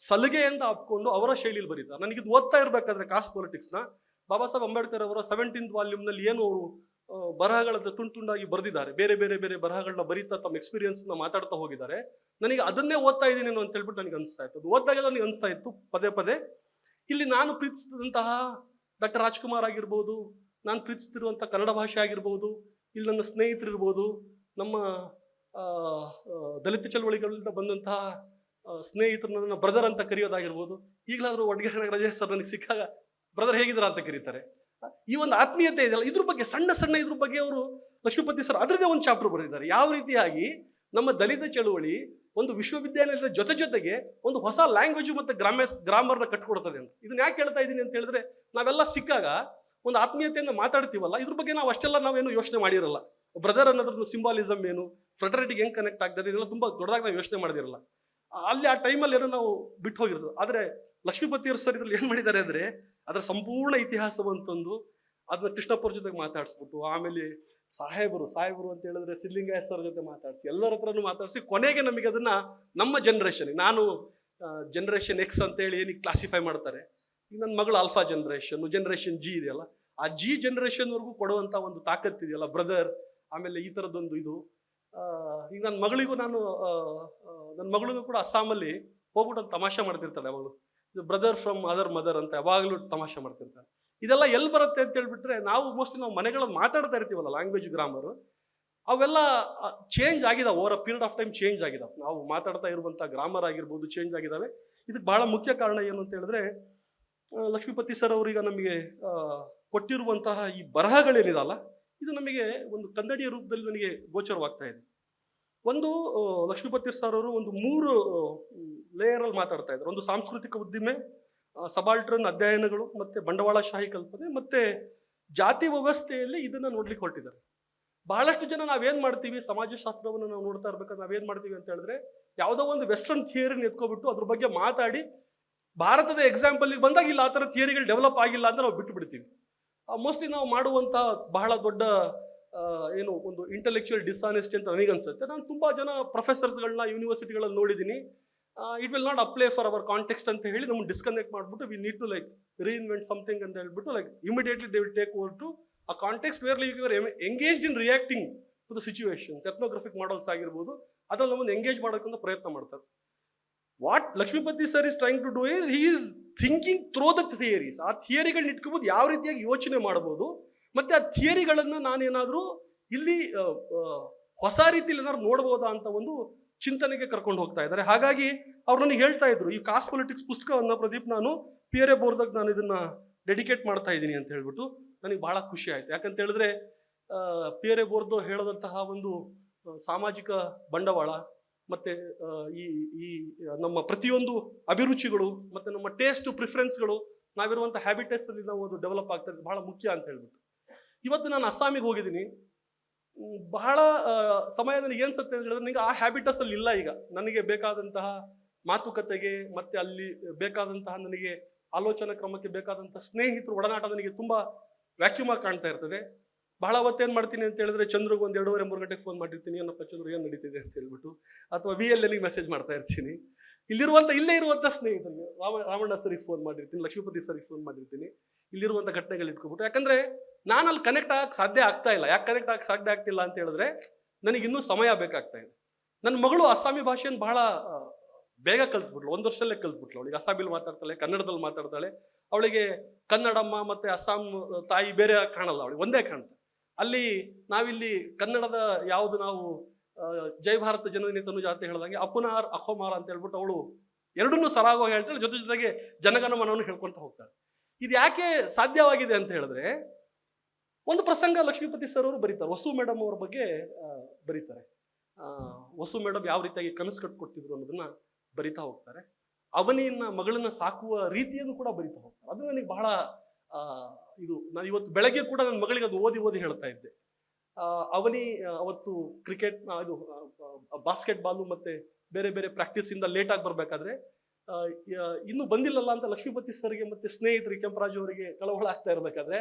ಸಲಿಗೆಯಿಂದ ಅಪ್ಕೊಂಡು ಅವರ ಶೈಲಿಯಲ್ಲಿ ಬರೀತಾರೆ. ನನಗಿದು ಓದ್ತಾ ಇರಬೇಕಾದ್ರೆ ಕಾಸ್ಟ್ ಪೊಲಿಟಿಕ್ಸ್ನ ಬಾಬಾ ಸಾಹೇಬ್ ಅಂಬೇಡ್ಕರ್ ಅವರ 17th ವಾಲ್ಯೂಮ್ನಲ್ಲಿ ಏನು ಅವರು ಬರಹಗಳನ್ನ ತುಂಡಾಗಿ ಬರೆದಿದ್ದಾರೆ, ಬೇರೆ ಬೇರೆ ಬೇರೆ ಬರಹಗಳನ್ನ ಬರೀತಾ ತಮ್ಮ ಎಕ್ಸ್ಪೀರಿಯನ್ಸ್ನ ಮಾತಾಡ್ತಾ ಹೋಗಿದ್ದಾರೆ. ನನಗೆ ಅದನ್ನೇ ಓದ್ತಾ ಇದ್ದೀನಿ ಅಂತ ಹೇಳ್ಬಿಟ್ಟು ನನಗೆ ಅನಿಸ್ತಾ ಇತ್ತು. ಅದು ಓದಿದಾಗ ನನಗೆ ಅನಿಸ್ತಾ ಇತ್ತು ಪದೇ ಇಲ್ಲಿ ನಾನು ಪ್ರೀತಿಸಿದಂತಹ ಡಾಕ್ಟರ್ ರಾಜ್ಕುಮಾರ್ ಆಗಿರ್ಬೋದು, ನಾನು ಪ್ರೀತಿಸ್ತಿರುವಂಥ ಕನ್ನಡ ಭಾಷೆ ಆಗಿರ್ಬೋದು, ಇಲ್ಲಿ ನನ್ನ ಸ್ನೇಹಿತರಿರ್ಬೋದು, ನಮ್ಮ ದಲಿತ ಚಳವಳಿಗಳಿಂದ ಬಂದಂತಹ ಸ್ನೇಹಿತರು ನನ್ನ ಬ್ರದರ್ ಅಂತ ಕರೆಯೋದಾಗಿರ್ಬೋದು. ಈಗಲಾದರೂ ಒಡ್ಗೆರೆ ನಾಗರಾಜ್ ಸರ್ ನನಗೆ ಸಿಕ್ಕಾಗ ಬ್ರದರ್ ಹೇಗಿದ್ದೀರಾ ಅಂತ ಕರೀತಾರೆ. ಈ ಒಂದು ಆತ್ಮೀಯತೆ ಇದೆಯಲ್ಲ, ಇದ್ರ ಬಗ್ಗೆ ಸಣ್ಣ ಇದ್ರ ಬಗ್ಗೆ ಅವರು ಲಕ್ಷ್ಮೀಪತಿ ಸರ್ ಅದರದೇ ಒಂದು ಚಾಪ್ಟರ್ ಬರೆದಿದ್ದಾರೆ. ಯಾವ ರೀತಿಯಾಗಿ ನಮ್ಮ ದಲಿತ ಚಳುವಳಿ ಒಂದು ವಿಶ್ವವಿದ್ಯಾಲಯದ ಜೊತೆಗೆ ಒಂದು ಹೊಸ ಲ್ಯಾಂಗ್ವೇಜ್ ಮತ್ತು ಗ್ರಾಮರ್ನ ಕಟ್ಕೊಡ್ತದೆ ಅಂತ. ಇದನ್ನ ಯಾಕೆ ಹೇಳ್ತಾ ಇದ್ದೀನಿ ಅಂತ ಹೇಳಿದ್ರೆ, ನಾವೆಲ್ಲ ಸಿಕ್ಕಾಗ ಒಂದು ಆತ್ಮೀಯತೆಯಿಂದ ಮಾತಾಡ್ತೀವಲ್ಲ, ಇದ್ರ ಬಗ್ಗೆ ನಾವು ಅಷ್ಟೆಲ್ಲ ನಾವೇನು ಯೋಚನೆ ಮಾಡಿರಲ್ಲ. ಬ್ರದರ್ ಅನ್ನೋದ್ರ ಸಿಂಬಾಲಿಸಮ್ ಏನು, ಫ್ರೆಟರ್ನಿಟಿಗೆ ಹೆಂಗೆ ಕನೆಕ್ಟ್ ಆಗ್ತದೆ, ಇದೆಲ್ಲ ತುಂಬ ದೊಡ್ಡದಾಗಿ ನಾವು ಯೋಚನೆ ಮಾಡಿದಿರಲ್ಲ. ಅಲ್ಲಿ ಆ ಟೈಮಲ್ಲಿ ಏನೋ ನಾವು ಬಿಟ್ಟು ಹೋಗಿರೋದು. ಆದರೆ ಲಕ್ಷ್ಮೀಪತಿಯವರು ಸರ್ ಇದ್ರಲ್ಲಿ ಏನು ಮಾಡಿದ್ದಾರೆ ಅಂದರೆ, ಅದರ ಸಂಪೂರ್ಣ ಇತಿಹಾಸವಂತಂದು ಅದನ್ನ ಕೃಷ್ಣಪ್ಪರ ಜೊತೆಗೆ ಮಾತಾಡಿಸ್ಬಿಟ್ಟು, ಆಮೇಲೆ ಸಾಹೇಬರು ಅಂತ ಹೇಳಿದ್ರೆ ಸಿದ್ಲಿಂಗಯ್ಯ ಸರ್ ಜೊತೆ ಮಾತಾಡಿಸಿ, ಎಲ್ಲರ ಹತ್ರನೂ ಮಾತಾಡಿಸಿ, ಕೊನೆಗೆ ನಮಗೆ ಅದನ್ನ ನಮ್ಮ ಜನ್ರೇಷನ್, ನಾನು ಜನರೇಷನ್ ಎಕ್ಸ್ ಅಂತೇಳಿ ಏನಕ್ಕೆ ಕ್ಲಾಸಿಫೈ ಮಾಡ್ತಾರೆ, ಈಗ ನನ್ನ ಮಗಳು ಆಲ್ಫಾ ಜನರೇಷನ್ ಜಿ ಇದೆಯಲ್ಲ, ಆ ಜಿ ಜನರೇಷನ್ವರೆಗೂ ಕೊಡುವಂಥ ಒಂದು ತಾಕತ್ತಿದೆಯಲ್ಲ ಬ್ರದರ್. ಆಮೇಲೆ ಈ ಥರದ್ದೊಂದು ಇದು ಈಗ ನನ್ನ ಮಗಳಿಗೂ ಕೂಡ ಅಸ್ಸಾಮಲ್ಲಿ ಹೋಗ್ಬಿಟ್ಟು ಒಂದು ತಮಾಷೆ ಮಾಡ್ತಿರ್ತಾಳೆ ಅವಳು, ಬ್ರದರ್ ಫ್ರಮ್ ಅದರ್ ಮದರ್ ಅಂತ ಯಾವಾಗಲೂ ತಮಾಷೆ ಮಾಡ್ತಿರ್ತಾಳೆ. ಇದೆಲ್ಲ ಎಲ್ಲಿ ಬರುತ್ತೆ ಅಂತ ಹೇಳ್ಬಿಟ್ರೆ, ನಾವು ಮೋಸ್ಟ್ಲಿ ನಾವು ಮನೆಗಳಲ್ಲಿ ಮಾತಾಡ್ತಾ ಇರ್ತೀವಲ್ಲ ಲ್ಯಾಂಗ್ವೇಜ್ ಗ್ರಾಮರು, ಅವೆಲ್ಲ ಚೇಂಜ್ ಆಗಿದಾವೆ, over a period of time change ಆಗಿದಾವೆ. ನಾವು ಮಾತಾಡ್ತಾ ಇರುವಂಥ ಗ್ರಾಮರ್ ಆಗಿರ್ಬೋದು ಚೇಂಜ್ ಆಗಿದ್ದಾವೆ. ಇದಕ್ಕೆ ಬಹಳ ಮುಖ್ಯ ಕಾರಣ ಏನು ಅಂತ ಹೇಳಿದ್ರೆ, ಲಕ್ಷ್ಮೀಪತಿ ಸರ್ ಅವರೀಗ ನಮಗೆ ಕೊಟ್ಟಿರುವಂತಹ ಈ ಬರಹಗಳೇನಿದಲ್ಲ, ಇದು ನಮಗೆ ಒಂದು ಕನ್ನಡಿಯ ರೂಪದಲ್ಲಿ ನನಗೆ ಗೋಚರವಾಗ್ತಾ ಇದೆ. ಒಂದು ಲಕ್ಷ್ಮೀಪತಿ ಸರ್ ಅವರು ಒಂದು 3 ಲೇಯರಲ್ಲಿ ಮಾತಾಡ್ತಾ ಇದ್ದಾರೆ. ಒಂದು ಸಾಂಸ್ಕೃತಿಕ ಉದ್ದಿಮೆ, ಸಬಾಲ್ಟರ್ನ್ ಅಧ್ಯಯನಗಳು, ಮತ್ತೆ ಬಂಡವಾಳಶಾಹಿ ಕಲ್ಪನೆ, ಮತ್ತೆ ಜಾತಿ ವ್ಯವಸ್ಥೆಯಲ್ಲಿ ಇದನ್ನ ನೋಡ್ಲಿಕ್ಕೆ ಹೊರಟಿದ್ದಾರೆ. ಬಹಳಷ್ಟು ಜನ ನಾವೇನ್ ಮಾಡ್ತೀವಿ, ಸಮಾಜಶಾಸ್ತ್ರವನ್ನು ನಾವು ನೋಡ್ತಾ ಇರ್ಬೇಕಾದ್ರೆ ನಾವೇನ್ ಮಾಡ್ತೀವಿ ಅಂತ ಹೇಳಿದ್ರೆ, ಯಾವುದೋ ಒಂದು ವೆಸ್ಟರ್ನ್ ಥಿಯರಿನ ಎತ್ಕೊಬಿಟ್ಟು ಅದ್ರ ಬಗ್ಗೆ ಮಾತಾಡಿ ಭಾರತದ ಎಕ್ಸಾಂಪಲ್ಗೆ ಬಂದಾಗ ಇಲ್ಲ ಆ ಥರ ಥಿಯರಿಗಳು ಡೆವಲಪ್ ಆಗಿಲ್ಲ ಅಂತ ನಾವು ಬಿಟ್ಟು ಬಿಡ್ತೀವಿ. ಮೋಸ್ಟ್ಲಿ ನಾವು ಮಾಡುವಂತಹ ಬಹಳ ದೊಡ್ಡ ಏನು ಒಂದು ಇಂಟೆಲೆಕ್ಚುಯಲ್ ಡಿಸಾನೆಸ್ಟಿ ಅಂತ ನನಗನ್ಸುತ್ತೆ. ನಾನು ತುಂಬಾ ಜನ ಪ್ರೊಫೆಸರ್ಸ್ಗಳನ್ನ ಯೂನಿವರ್ಸಿಟಿಗಳಲ್ಲಿ ನೋಡಿದ್ದೀನಿ. It will not apply for our context ಅಂತ ಹೇಳಿ ನಮ್ಗೆ ಡಿಸ್ಕನೆಕ್ಟ್ ಮಾಡಿಬಿಟ್ಟು we need to like reinvent something ಅಂತ ಹೇಳ್ಬಿಟ್ಟು like immediately they will take over to a context where you are engaged in reacting to the situations. Ethnographic models ಆಗಿರ್ಬೋದು, ಅದ್ರಲ್ಲಿ ನಮ್ಮನ್ನು engage ಮಾಡೋಕ್ಕಂತ ಪ್ರಯತ್ನ ಮಾಡ್ತಾರೆ. What Lakshmipati sir is trying to do is he is thinking through the theories. ಆ ಥಿಯರಿಗಳನ್ನ ಇಟ್ಕೋಬೋದು, ಯಾವ ರೀತಿಯಾಗಿ ಯೋಚನೆ ಮಾಡ್ಬೋದು, ಮತ್ತೆ ಆ ಥಿಯರಿಗಳನ್ನು ನಾನೇನಾದರೂ ಇಲ್ಲಿ ಹೊಸ ರೀತಿಯಲ್ಲಿ ಏನಾದ್ರು ನೋಡ್ಬೋದಾ ಅಂತ ಒಂದು ಚಿಂತನೆಗೆ ಕರ್ಕೊಂಡು ಹೋಗ್ತಾ ಇದ್ದಾರೆ. ಹಾಗಾಗಿ ಅವ್ರು ನನಗೆ ಹೇಳ್ತಾ ಇದ್ರು, ಈ ಕಾಸ್ಟ್ ಪೊಲಿಟಿಕ್ಸ್ ಪುಸ್ತಕವನ್ನು ಪ್ರದೀಪ್ ನಾನು PRA ಬೋರ್ಡ್ದಾಗ ನಾನು ಇದನ್ನ ಡೆಡಿಕೇಟ್ ಮಾಡ್ತಾ ಇದ್ದೀನಿ ಅಂತ ಹೇಳ್ಬಿಟ್ಟು ನನಗೆ ಬಹಳ ಖುಷಿ ಆಯ್ತು. ಯಾಕಂತ ಹೇಳಿದ್ರೆ PRA ಬೋರ್ಡ್ ಹೇಳದಂತಹ ಒಂದು ಸಾಮಾಜಿಕ ಬಂಡವಾಳ, ಮತ್ತೆ ಈ ಈ ನಮ್ಮ ಪ್ರತಿಯೊಂದು ಅಭಿರುಚಿಗಳು, ಮತ್ತೆ ನಮ್ಮ ಟೇಸ್ಟ್ ಪ್ರಿಫರೆನ್ಸ್ಗಳು, ನಾವಿರುವಂಥ ಹ್ಯಾಬಿಟಸ್ ಅಲ್ಲಿ ನಾವು ಅದು ಡೆವಲಪ್ ಆಗ್ತಾ ಇರೋದು ಬಹಳ ಮುಖ್ಯ ಅಂತ ಹೇಳ್ಬಿಟ್ಟು. ಇವತ್ತು ನಾನು ಅಸ್ಸಾಮಿಗೆ ಹೋಗಿದ್ದೀನಿ. ಬಹಳ ಸಮಯ ನನಗೆ ಏನ್ಸುತ್ತೆ ಅಂತ ಹೇಳಿದ್ರೆ, ನನಗೆ ಆ ಹ್ಯಾಬಿಟಸ್ ಅಲ್ಲಿ ಇಲ್ಲ. ಈಗ ನನಗೆ ಬೇಕಾದಂತಹ ಮಾತುಕತೆಗೆ ಮತ್ತೆ ಅಲ್ಲಿ ಬೇಕಾದಂತಹ ನನಗೆ ಆಲೋಚನಾ ಕ್ರಮಕ್ಕೆ ಬೇಕಾದಂತಹ ಸ್ನೇಹಿತರು ಒಡನಾಟ ನನಗೆ ತುಂಬಾ ವ್ಯಾಕ್ಯೂಮ್ ಆಗಿ ಕಾಣ್ತಾ ಇರ್ತದೆ. ಬಹಳ ಹೊತ್ತೇನು ಮಾಡ್ತೀನಿ ಅಂತ ಹೇಳಿದ್ರೆ, ಚಂದ್ರಿಗೆ ಒಂದು 2:30-3 ಗಂಟೆಗೆ ಫೋನ್ ಮಾಡಿರ್ತೀನಿ, ಏನಪ್ಪ ಚಂದ್ರು ಏನು ನಡೀತಿದೆ ಅಂತ ಹೇಳ್ಬಿಟ್ಟು, ಅಥವಾ VLNಗೆ ಮೆಸೇಜ್ ಮಾಡ್ತಾ ಇರ್ತೀನಿ. ಇಲ್ಲೇ ಇರುವಂಥ ಸ್ನೇಹಿತರಿಗೆ ರಾಮಣ್ಣ ಸರಿಗೆ ಫೋನ್ ಮಾಡಿರ್ತೀನಿ, ಲಕ್ಷ್ಮೀಪತಿ ಸರಿಗೆ ಫೋನ್ ಮಾಡಿರ್ತೀನಿ, ಇಲ್ಲಿರುವಂಥ ಘಟನೆಗಳು ಇಟ್ಕೊಬಿಟ್ಟು. ಯಾಕಂದ್ರೆ ನಾನು ಅಲ್ಲಿ ಕನೆಕ್ಟ್ ಆಗಕ್ಕೆ ಸಾಧ್ಯ ಆಗ್ತಾ ಇಲ್ಲ. ಯಾಕೆ ಕನೆಕ್ಟ್ ಆಗಕ್ಕೆ ಸಾಧ್ಯ ಆಗ್ತಿಲ್ಲ ಅಂತ ಹೇಳಿದ್ರೆ, ನನಗೆ ಇನ್ನೂ ಸಮಯ ಬೇಕಾಗ್ತಾ ಇದೆ. ನನ್ನ ಮಗಳು ಅಸ್ಸಾಮಿ ಭಾಷೆಯನ್ನು ಬಹಳ ಬೇಗ ಕಲ್ತ್ಬಿಟ್ಲು, 1 ವರ್ಷದಲ್ಲೇ ಕಲ್ತ್ಬಿಟ್ಲು. ಅವಳಿಗೆ ಅಸ್ಸಾಮಿಲಿ ಮಾತಾಡ್ತಾಳೆ, ಕನ್ನಡದಲ್ಲಿ ಮಾತಾಡ್ತಾಳೆ. ಅವಳಿಗೆ ಕನ್ನಡಮ್ಮ ಮತ್ತೆ ಅಸ್ಸಾಂ ತಾಯಿ ಬೇರೆ ಕಾಣಲ್ಲ, ಅವಳಿಗೆ ಒಂದೇ ಕಾಣ್ತಾಳೆ. ಅಲ್ಲಿ ನಾವಿಲ್ಲಿ ಕನ್ನಡದ ಯಾವುದು ನಾವು ಜೈ ಭಾರತ ಜನನಿ ತನುಜಾತೆ ಹೇಳ್ದಂಗೆ ಅಪುನಾರ್ ಅಖೋಮಾರ್ ಅಂತ ಹೇಳ್ಬಿಟ್ಟು ಅವಳು ಎರಡನ್ನೂ ಸರಾಗವಾಗಿ ಹೇಳ್ತಾಳೆ, ಜೊತೆಗೆ ಜನಗಣಮನವನ್ನು ಹೇಳ್ಕೊಂತ ಹೋಗ್ತಾಳೆ. ಇದು ಯಾಕೆ ಸಾಧ್ಯವಾಗಿದೆ ಅಂತ ಹೇಳಿದ್ರೆ, ಒಂದು ಪ್ರಸಂಗ ಲಕ್ಷ್ಮೀಪತಿ ಸರ್ ಅವರು ಬರೀತಾರೆ, ವಸು ಮೇಡಮ್ ಅವ್ರ ಬಗ್ಗೆ ಬರೀತಾರೆ. ವಸು ಮೇಡಮ್ ಯಾವ ರೀತಿಯಾಗಿ ಕನಸು ಕಟ್ಕೊಟ್ಟಿದ್ರು ಅನ್ನೋದನ್ನ ಬರಿತಾ ಹೋಗ್ತಾರೆ. ಅವನಿಯನ್ನ ಮಗಳನ್ನ ಸಾಕುವ ರೀತಿಯನ್ನು ಕೂಡ ಬರಿತಾ ಹೋಗ್ತಾರೆ. ಅದು ನನಗೆ ಬಹಳ ಇದು, ನಾನು ಇವತ್ತು ಬೆಳಗ್ಗೆ ಕೂಡ ನನ್ನ ಮಗಳಿಗೆ ಅದು ಓದಿ ಹೇಳ್ತಾ ಇದ್ದೆ. ಅವತ್ತು ಕ್ರಿಕೆಟ್ ಇದು ಬಾಸ್ಕೆಟ್ ಬಾಲು ಮತ್ತೆ ಬೇರೆ ಬೇರೆ ಪ್ರಾಕ್ಟೀಸ್ ಇಂದ ಲೇಟ್ ಆಗಿ ಬರ್ಬೇಕಾದ್ರೆ ಇನ್ನೂ ಬಂದಿಲ್ಲಲ್ಲ ಅಂತ ಲಕ್ಷ್ಮೀಪತಿ ಸರ್ಗೆ ಮತ್ತೆ ಸ್ನೇಹಿತರಿಗೆ ಕೆಂಪರಾಜು ಅವರಿಗೆ ಕಳವಳ ಆಗ್ತಾ ಇರ್ಬೇಕಾದ್ರೆ,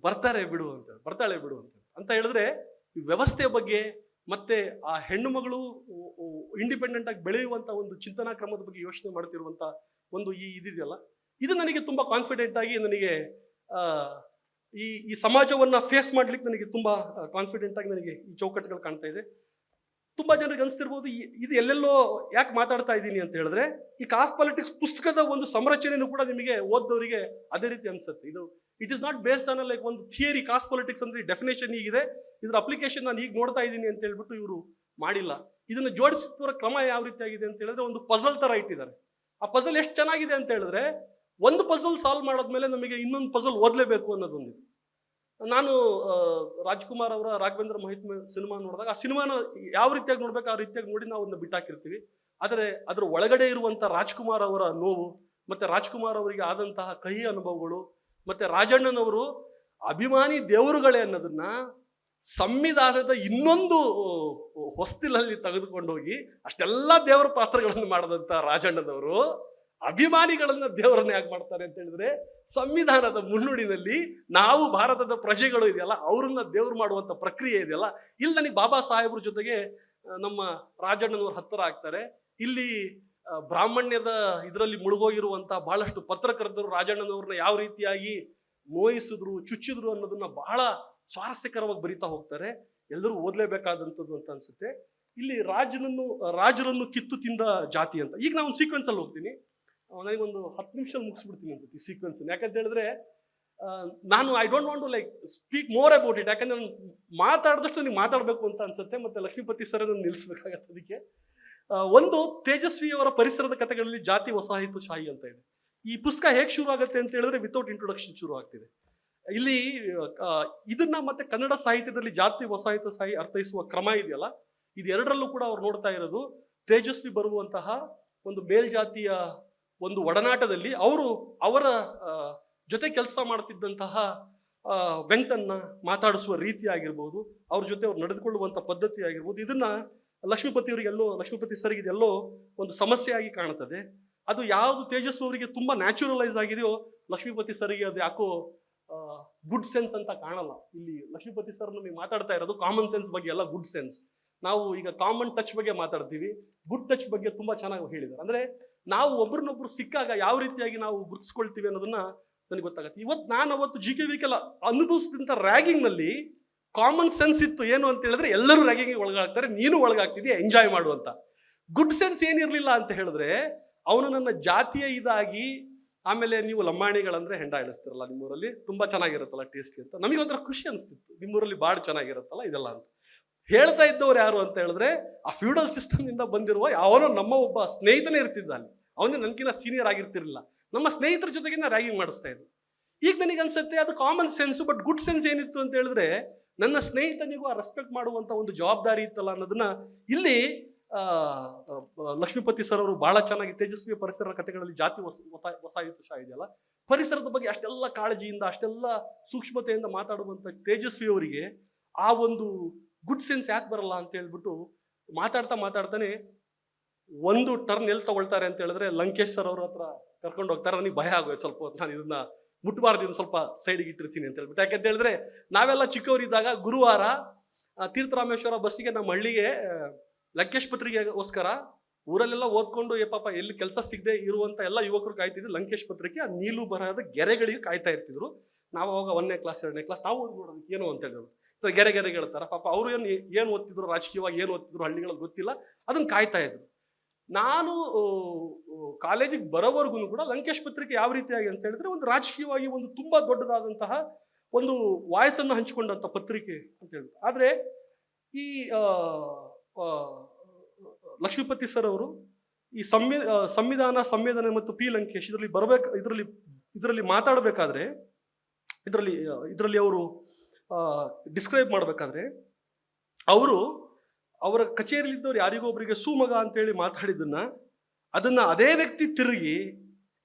ಬರ್ತಾಳೆ ಬಿಡು ಅಂತ ಹೇಳಿದ್ರೆ, ಈ ವ್ಯವಸ್ಥೆಯ ಬಗ್ಗೆ ಮತ್ತೆ ಆ ಹೆಣ್ಣು ಮಗಳು ಇಂಡಿಪೆಂಡೆಂಟ್ ಆಗಿ ಬೆಳೆಯುವಂತ ಒಂದು ಚಿಂತನಾ ಕ್ರಮದ ಬಗ್ಗೆ ಯೋಚನೆ ಮಾಡ್ತಿರುವಂತ ಒಂದು ಇದೆಯಲ್ಲ, ಇದು ನನಗೆ ತುಂಬಾ ಕಾನ್ಫಿಡೆಂಟ್ ಆಗಿ ನನಗೆ ಈ ಸಮಾಜವನ್ನ ಫೇಸ್ ಮಾಡ್ಲಿಕ್ಕೆ ನನಗೆ ತುಂಬಾ ಕಾನ್ಫಿಡೆಂಟ್ ಆಗಿ ನನಗೆ ಈ ಚೌಕಟ್ಟುಗಳು ಕಾಣ್ತಾ ಇದೆ. ತುಂಬಾ ಜನರಿಗೆ ಅನಿಸ್ತಿರ್ಬೋದು ಇದು ಎಲ್ಲೆಲ್ಲೋ ಯಾಕೆ ಮಾತಾಡ್ತಾ ಇದ್ದೀನಿ ಅಂತ ಹೇಳಿದ್ರೆ, ಈ ಕಾಸ್ಟ್ ಪಾಲಿಟಿಕ್ಸ್ ಪುಸ್ತಕದ ಒಂದು ಸಂರಚನೆಯನ್ನು ಕೂಡ ನಿಮಗೆ ಓದ್ದವರಿಗೆ ಅದೇ ರೀತಿ ಅನ್ಸುತ್ತೆ. ಇದು it is not based on like ಒಂದು ಥಿಯರಿ. ಕಾಸ್ಟ್ ಪಾಲಿಟಿಕ್ಸ್ ಅಂದ್ರೆ ಡೆಫಿನೇಷನ್ ಹೀಗಿದೆ, ಇದ್ರ ಅಪ್ಲಿಕೇಶನ್ ನಾನು ಈಗ ನೋಡ್ತಾ ಇದ್ದೀನಿ ಅಂತ ಹೇಳ್ಬಿಟ್ಟು ಇವರು ಮಾಡಿಲ್ಲ. ಇದನ್ನು ಜೋಡಿಸುತ್ತಿರುವ ಕ್ರಮ ಯಾವ ರೀತಿ ಆಗಿದೆ ಅಂತ ಹೇಳಿದ್ರೆ, ಒಂದು ಪಜಲ್ ತರ ಇಟ್ಟಿದ್ದಾರೆ. ಆ ಪಜಲ್ ಎಷ್ಟು ಚೆನ್ನಾಗಿದೆ ಅಂತ ಹೇಳಿದ್ರೆ, ಒಂದು ಪಜಲ್ ಸಾಲ್ವ್ ಮಾಡಾದ್ಮೇಲೆ ನಮಗೆ ಇನ್ನೊಂದು ಪಜಲ್ ಓದಲೇಬೇಕು ಅನ್ನೋದೊಂದಿದೆ. ನಾನು ರಾಜ್ಕುಮಾರ್ ಅವರ ರಾಘವೇಂದ್ರ ಮಹಿತ್ಮೆ ಸಿನಿಮಾ ನೋಡಿದಾಗ, ಆ ಸಿನಿಮಾನ ಯಾವ ರೀತಿಯಾಗಿ ನೋಡ್ಬೇಕು ಆ ರೀತಿಯಾಗಿ ನೋಡಿ ನಾವು ಅದನ್ನ ಬಿಟ್ಟಾಕಿರ್ತೀವಿ. ಆದರೆ ಅದರ ಒಳಗಡೆ ಇರುವಂತಹ ರಾಜ್ಕುಮಾರ್ ಅವರ ನೋವು, ಮತ್ತೆ ರಾಜ್ಕುಮಾರ್ ಅವರಿಗೆ ಆದಂತಹ ಕಹಿ ಅನುಭವಗಳು, ಮತ್ತೆ ರಾಜಣ್ಣನವರು ಅಭಿಮಾನಿ ದೇವರುಗಳೇ ಅನ್ನೋದನ್ನ ಸಂವಿಧಾನದ ಇನ್ನೊಂದು ಹೊಸ್ತಿಲಲ್ಲಿ ತೆಗೆದುಕೊಂಡೋಗಿ ಅಷ್ಟೆಲ್ಲ ದೇವರ ಪಾತ್ರಗಳನ್ನು ಮಾಡದಂತ ರಾಜಣ್ಣನವರು ಅಭಿಮಾನಿಗಳನ್ನ ದೇವರನ್ನ ಯಾಕೆ ಮಾಡ್ತಾರೆ ಅಂತ ಹೇಳಿದ್ರೆ, ಸಂವಿಧಾನದ ಮುನ್ನುಡಿನಲ್ಲಿ ನಾವು ಭಾರತದ ಪ್ರಜೆಗಳು ಇದೆಯಲ್ಲ, ಅವ್ರನ್ನ ದೇವ್ರು ಮಾಡುವಂತ ಪ್ರಕ್ರಿಯೆ ಇದೆಯಲ್ಲ, ಇಲ್ಲಿ ನನಗೆ ಬಾಬಾ ಸಾಹೇಬ್ರ ಜೊತೆಗೆ ನಮ್ಮ ರಾಜಣ್ಣನವ್ರ ಹತ್ತಿರ ಆಗ್ತಾರೆ. ಇಲ್ಲಿ ಬ್ರಾಹ್ಮಣ್ಯದ ಇದರಲ್ಲಿ ಮುಳುಗೋಗಿರುವಂತ ಬಹಳಷ್ಟು ಪತ್ರಕರ್ತರು ರಾಜಣ್ಣನವ್ರನ್ನ ಯಾವ ರೀತಿಯಾಗಿ ನೋಯಿಸಿದ್ರು, ಚುಚ್ಚಿದ್ರು ಅನ್ನೋದನ್ನ ಬಹಳ ಸ್ವಾರಸ್ಯಕರವಾಗಿ ಬರಿತಾ ಹೋಗ್ತಾರೆ. ಎಲ್ಲರೂ ಓದ್ಲೇಬೇಕಾದಂಥದ್ದು ಅಂತ ಅನ್ಸುತ್ತೆ. ಇಲ್ಲಿ ರಾಜರನ್ನು ಕಿತ್ತು ತಿಂದ ಜಾತಿ ಅಂತ. ಈಗ ನಾನು ಒಂದು ಸೀಕ್ವೆನ್ಸ್ ಅಲ್ಲಿ ಹೋಗ್ತೀನಿ, ನನಗೊಂದು 10 ನಿಮಿಷ ಮುಗಿಸ್ಬಿಡ್ತೀನಿ ಅನ್ಸುತ್ತೆ ಈ ಸೀಕ್ವೆನ್ಸ್. ಯಾಕಂತ ಹೇಳಿದ್ರೆ, ನಾನು I don't want to like speak more about it, ಯಾಕಂದ್ರೆ ನಾನು ಮಾತಾಡಿದಷ್ಟು ನೀವು ಮಾತಾಡಬೇಕು ಅಂತ ಅನ್ಸುತ್ತೆ, ಮತ್ತೆ ಲಕ್ಷ್ಮೀಪತಿ ಸರ್ ನಿಲ್ಲಿಸ್ಬೇಕಾಗತ್ತೆ. ಅದಕ್ಕೆ ಒಂದು ತೇಜಸ್ವಿಯವರ ಪರಿಸರದ ಕಥೆಗಳಲ್ಲಿ ಜಾತಿ ವಸಾಹತುಶಾಹಿ ಅಂತ ಇದೆ. ಈ ಪುಸ್ತಕ ಹೇಗೆ ಶುರು ಆಗುತ್ತೆ ಅಂತ ಹೇಳಿದ್ರೆ ವಿತೌಟ್ ಇಂಟ್ರೊಡಕ್ಷನ್ ಶುರು ಆಗ್ತಿದೆ. ಇಲ್ಲಿ ಇದನ್ನ ಮತ್ತೆ ಕನ್ನಡ ಸಾಹಿತ್ಯದಲ್ಲಿ ಜಾತಿ ವಸಾಹತುಶಾಹಿ ಅರ್ಥೈಸುವ ಕ್ರಮ ಇದೆಯಲ್ಲ, ಇದೆರಡರಲ್ಲೂ ಕೂಡ ಅವ್ರು ನೋಡ್ತಾ ಇರೋದು ತೇಜಸ್ವಿ ಬರುವಂತಹ ಒಂದು ಮೇಲ್ಜಾತಿಯ ಒಂದು ಒಡನಾಟದಲ್ಲಿ ಅವರ ಜೊತೆ ಕೆಲಸ ಮಾಡ್ತಿದ್ದಂತಹ ವೆಂಕಟನ್ನ ಮಾತಾಡಿಸುವ ರೀತಿ ಆಗಿರ್ಬೋದು, ಅವ್ರ ಜೊತೆ ಅವ್ರು ನಡೆದುಕೊಳ್ಳುವಂಥ ಪದ್ಧತಿ ಆಗಿರ್ಬೋದು, ಇದನ್ನ ಲಕ್ಷ್ಮೀಪತಿ ಸರಿಗೆ ಇದೆಲ್ಲೋ ಒಂದು ಸಮಸ್ಯೆಯಾಗಿ ಕಾಣುತ್ತದೆ. ಅದು ಯಾವುದು ತೇಜಸ್ವಿ ಅವರಿಗೆ ತುಂಬಾ ನ್ಯಾಚುರಲೈಸ್ ಆಗಿದೆಯೋ ಲಕ್ಷ್ಮೀಪತಿ ಸರಿಗೆ ಅದು ಯಾಕೋ ಗುಡ್ ಸೆನ್ಸ್ ಅಂತ ಕಾಣಲ್ಲ. ಇಲ್ಲಿ ಲಕ್ಷ್ಮೀಪತಿ ಸರ್ ನಮಗೆ ಮಾತಾಡ್ತಾ ಇರೋದು ಕಾಮನ್ ಸೆನ್ಸ್ ಬಗ್ಗೆ ಅಲ್ಲ, ಗುಡ್ ಸೆನ್ಸ್. ನಾವು ಈಗ ಕಾಮನ್ ಟಚ್ ಬಗ್ಗೆ ಮಾತಾಡ್ತೀವಿ, ಗುಡ್ ಟಚ್ ಬಗ್ಗೆ ತುಂಬಾ ಚೆನ್ನಾಗಿ ಹೇಳಿದ್ದಾರೆ. ಅಂದ್ರೆ ನಾವು ಒಬ್ರನ್ನೊಬ್ರು ಸಿಕ್ಕಾಗ ಯಾವ ರೀತಿಯಾಗಿ ನಾವು ಗುರುತಿಸ್ಕೊಳ್ತೀವಿ ಅನ್ನೋದನ್ನ ನನಗೆ ಗೊತ್ತಾಗತ್ತೆ. ನಾನು ಅವತ್ತು GKV ಅನುಭವಿಸಿದಂಥ ರ್ಯಾಗಿಂಗ್ ನಲ್ಲಿ ಕಾಮನ್ ಸೆನ್ಸ್ ಇತ್ತು. ಏನು ಅಂತ ಹೇಳಿದ್ರೆ ಎಲ್ಲರೂ ರ್ಯಾಗಿಂಗ್ ಒಳಗಾಗ್ತಾರೆ, ನೀನು ಒಳಗಾಗ್ತಿದ್ಯಾ, ಎಂಜಾಯ್ ಮಾಡುವಂತ. ಗುಡ್ ಸೆನ್ಸ್ ಏನಿರ್ಲಿಲ್ಲ ಅಂತ ಹೇಳಿದ್ರೆ ಅವನು ನನ್ನ ಜಾತಿಯ ಇದಾಗಿ, ಆಮೇಲೆ ನೀವು ಲಂಬಾಣಿಗಳಂದ್ರೆ ಹೆಂಡ ಇಳಿಸ್ತಿರಲ್ಲ ನಿಮ್ಮೂರಲ್ಲಿ, ತುಂಬಾ ಚೆನ್ನಾಗಿರುತ್ತಲ್ಲ ಟೇಸ್ಟಿ ಅಂತ, ನಮಗೆ ಒಂಥರ ಖುಷಿ ಅನಿಸ್ತಿತ್ತು, ನಿಮ್ಮೂರಲ್ಲಿ ಬಾಳ್ ಚೆನ್ನಾಗಿರುತ್ತಲ್ಲ ಇದೆಲ್ಲ ಅಂತ ಹೇಳ್ತಾ ಇದ್ದವ್ರು ಯಾರು ಅಂತ ಹೇಳಿದ್ರೆ ಆ ಫ್ಯೂಡಲ್ ಸಿಸ್ಟಮ್ ಇಂದ ಬಂದಿರುವ ಅವನು ನಮ್ಮ ಒಬ್ಬ ಸ್ನೇಹಿತನೇ ಇರ್ತಿದ್ದ ಅಲ್ಲಿ. ಅವನೇ ನನ್ಕಿನ್ನ ಸೀನಿಯರ್ ಆಗಿರ್ತಿರ್ಲಿಲ್ಲ, ನಮ್ಮ ಸ್ನೇಹಿತರ ಜೊತೆಗಿನ ರ್ಯಾಗಿಂಗ್ ಮಾಡಿಸ್ತಾ ಇದ್ರು. ಈಗ ನನಗೆ ಅನ್ಸುತ್ತೆ ಅದು common sense. But good sense ಏನಿತ್ತು ಅಂತ ಹೇಳಿದ್ರೆ ನನ್ನ ಸ್ನೇಹಿತನಿಗೂ ಆ ರೆಸ್ಪೆಕ್ಟ್ ಮಾಡುವಂತ ಒಂದು ಜವಾಬ್ದಾರಿ ಇತ್ತಲ್ಲ ಅನ್ನೋದನ್ನ ಇಲ್ಲಿ ಲಕ್ಷ್ಮೀಪತಿ ಸರ್ ಅವರು ಬಹಳ ಚೆನ್ನಾಗಿ ತೇಜಸ್ವಿ ಪರಿಸರ ಕಥೆಗಳಲ್ಲಿ ಜಾತಿ ವಸಾಹತುಶಾಹಿ ಇದೆಯಲ್ಲ, ಪರಿಸರದ ಬಗ್ಗೆ ಅಷ್ಟೆಲ್ಲ ಕಾಳಜಿಯಿಂದ ಅಷ್ಟೆಲ್ಲ ಸೂಕ್ಷ್ಮತೆಯಿಂದ ಮಾತಾಡುವಂತ ತೇಜಸ್ವಿ ಅವರಿಗೆ ಆ ಒಂದು ಗುಡ್ ಸೆನ್ಸ್ ಯಾಕೆ ಬರಲ್ಲ ಅಂತ ಹೇಳ್ಬಿಟ್ಟು ಮಾತಾಡ್ತಾನೆ ಒಂದು ಟರ್ನ್ ಎಲ್ಲಿ ತಗೊಳ್ತಾರೆ ಅಂತ ಹೇಳಿದ್ರೆ ಲಂಕೇಶ್ ಸರ್ ಅವ್ರ ಹತ್ರ ಕರ್ಕೊಂಡು ಹೋಗ್ತಾರೆ. ನನಗೆ ಭಯ ಆಗೋಯ್ತು ಸ್ವಲ್ಪ ಹೊತ್ತು, ನಾನು ಇದನ್ನ ಮುಟ್ಬಾರ್ದು, ಇದನ್ನ ಸ್ವಲ್ಪ ಸೈಡಿಗೆ ಇಟ್ಟಿರ್ತೀನಿ ಅಂತ ಹೇಳ್ಬಿಟ್ಟು. ಯಾಕಂತ ಹೇಳಿದ್ರೆ ನಾವೆಲ್ಲ ಚಿಕ್ಕವರಿದ್ದಾಗ ಗುರುವಾರ ತೀರ್ಥರಾಮೇಶ್ವರ ಬಸ್ಸಿಗೆ ನಮ್ಮ ಹಳ್ಳಿಗೆ ಲಂಕೇಶ್ಪತ್ರಿಗೆಗೋಸ್ಕರ ಊರಲ್ಲೆಲ್ಲ ಓದ್ಕೊಂಡು ಪಾಪ ಎಲ್ಲಿ ಕೆಲಸ ಸಿಗದೆ ಇರುವಂತ ಎಲ್ಲ ಯುವಕರು ಕಾಯ್ತಿದ್ರು ಲಂಕೇಶ್ಪತ್ರಿಗೆ, ಆ ನೀಲು ಬರಹದ ಗೆರೆಗಳಿಗೆ ಕಾಯ್ತಾ ಇರ್ತಿದ್ರು. ನಾವು ಅವಾಗ 1ನೇ ಕ್ಲಾಸ್ 2ನೇ ಕ್ಲಾಸ್ ನಾವು ಓದ್ಬಿಡೋದಕ್ಕೆ ಏನು ಅಂತ ಹೇಳಿದ್ರು, ಗೆರೆ ಹೇಳ್ತಾರ ಪಾಪ. ಅವರು ಏನು ಓದ್ತಿದ್ರು, ರಾಜಕೀಯವಾಗಿ ಏನು ಓದ್ತಿದ್ರು ಹಳ್ಳಿಗಳಲ್ಲಿ ಗೊತ್ತಿಲ್ಲ, ಅದನ್ನ ಕಾಯ್ತಾ ಇದ್ರು. ನಾನು ಕಾಲೇಜಿಗೆ ಬರೋವರೆಗೂ ಕೂಡ ಲಂಕೇಶ್ ಪತ್ರಿಕೆ ಯಾವ ರೀತಿಯಾಗಿ ಅಂತ ಹೇಳಿದ್ರೆ ಒಂದು ರಾಜಕೀಯವಾಗಿ ಒಂದು ತುಂಬಾ ದೊಡ್ಡದಾದಂತಹ ಒಂದು ವಾಯ್ಸನ್ನು ಹಂಚಿಕೊಂಡಂತ ಪತ್ರಿಕೆ ಅಂತ ಹೇಳಿದ್ರು. ಆದ್ರೆ ಈ ಲಕ್ಷ್ಮೀಪತಿ ಸರ್ ಅವರು ಈ ಸಂವಿಧಾನ ಮತ್ತು ಪಿ ಲಂಕೇಶ್ ಇದರಲ್ಲಿ ಮಾತಾಡಬೇಕಾದ್ರೆ ಇದರಲ್ಲಿ ಅವರು ಡಿಸ್ಕ್ರೈಬ್ ಮಾಡಬೇಕಾದ್ರೆ ಅವರ ಕಚೇರಿಲಿದ್ದವ್ರು ಯಾರಿಗೋ ಒಬ್ಬರಿಗೆ ಸುಮಗ ಅಂತೇಳಿ ಮಾತಾಡಿದ್ದನ್ನ ಅದನ್ನ ಅದೇ ವ್ಯಕ್ತಿ ತಿರುಗಿ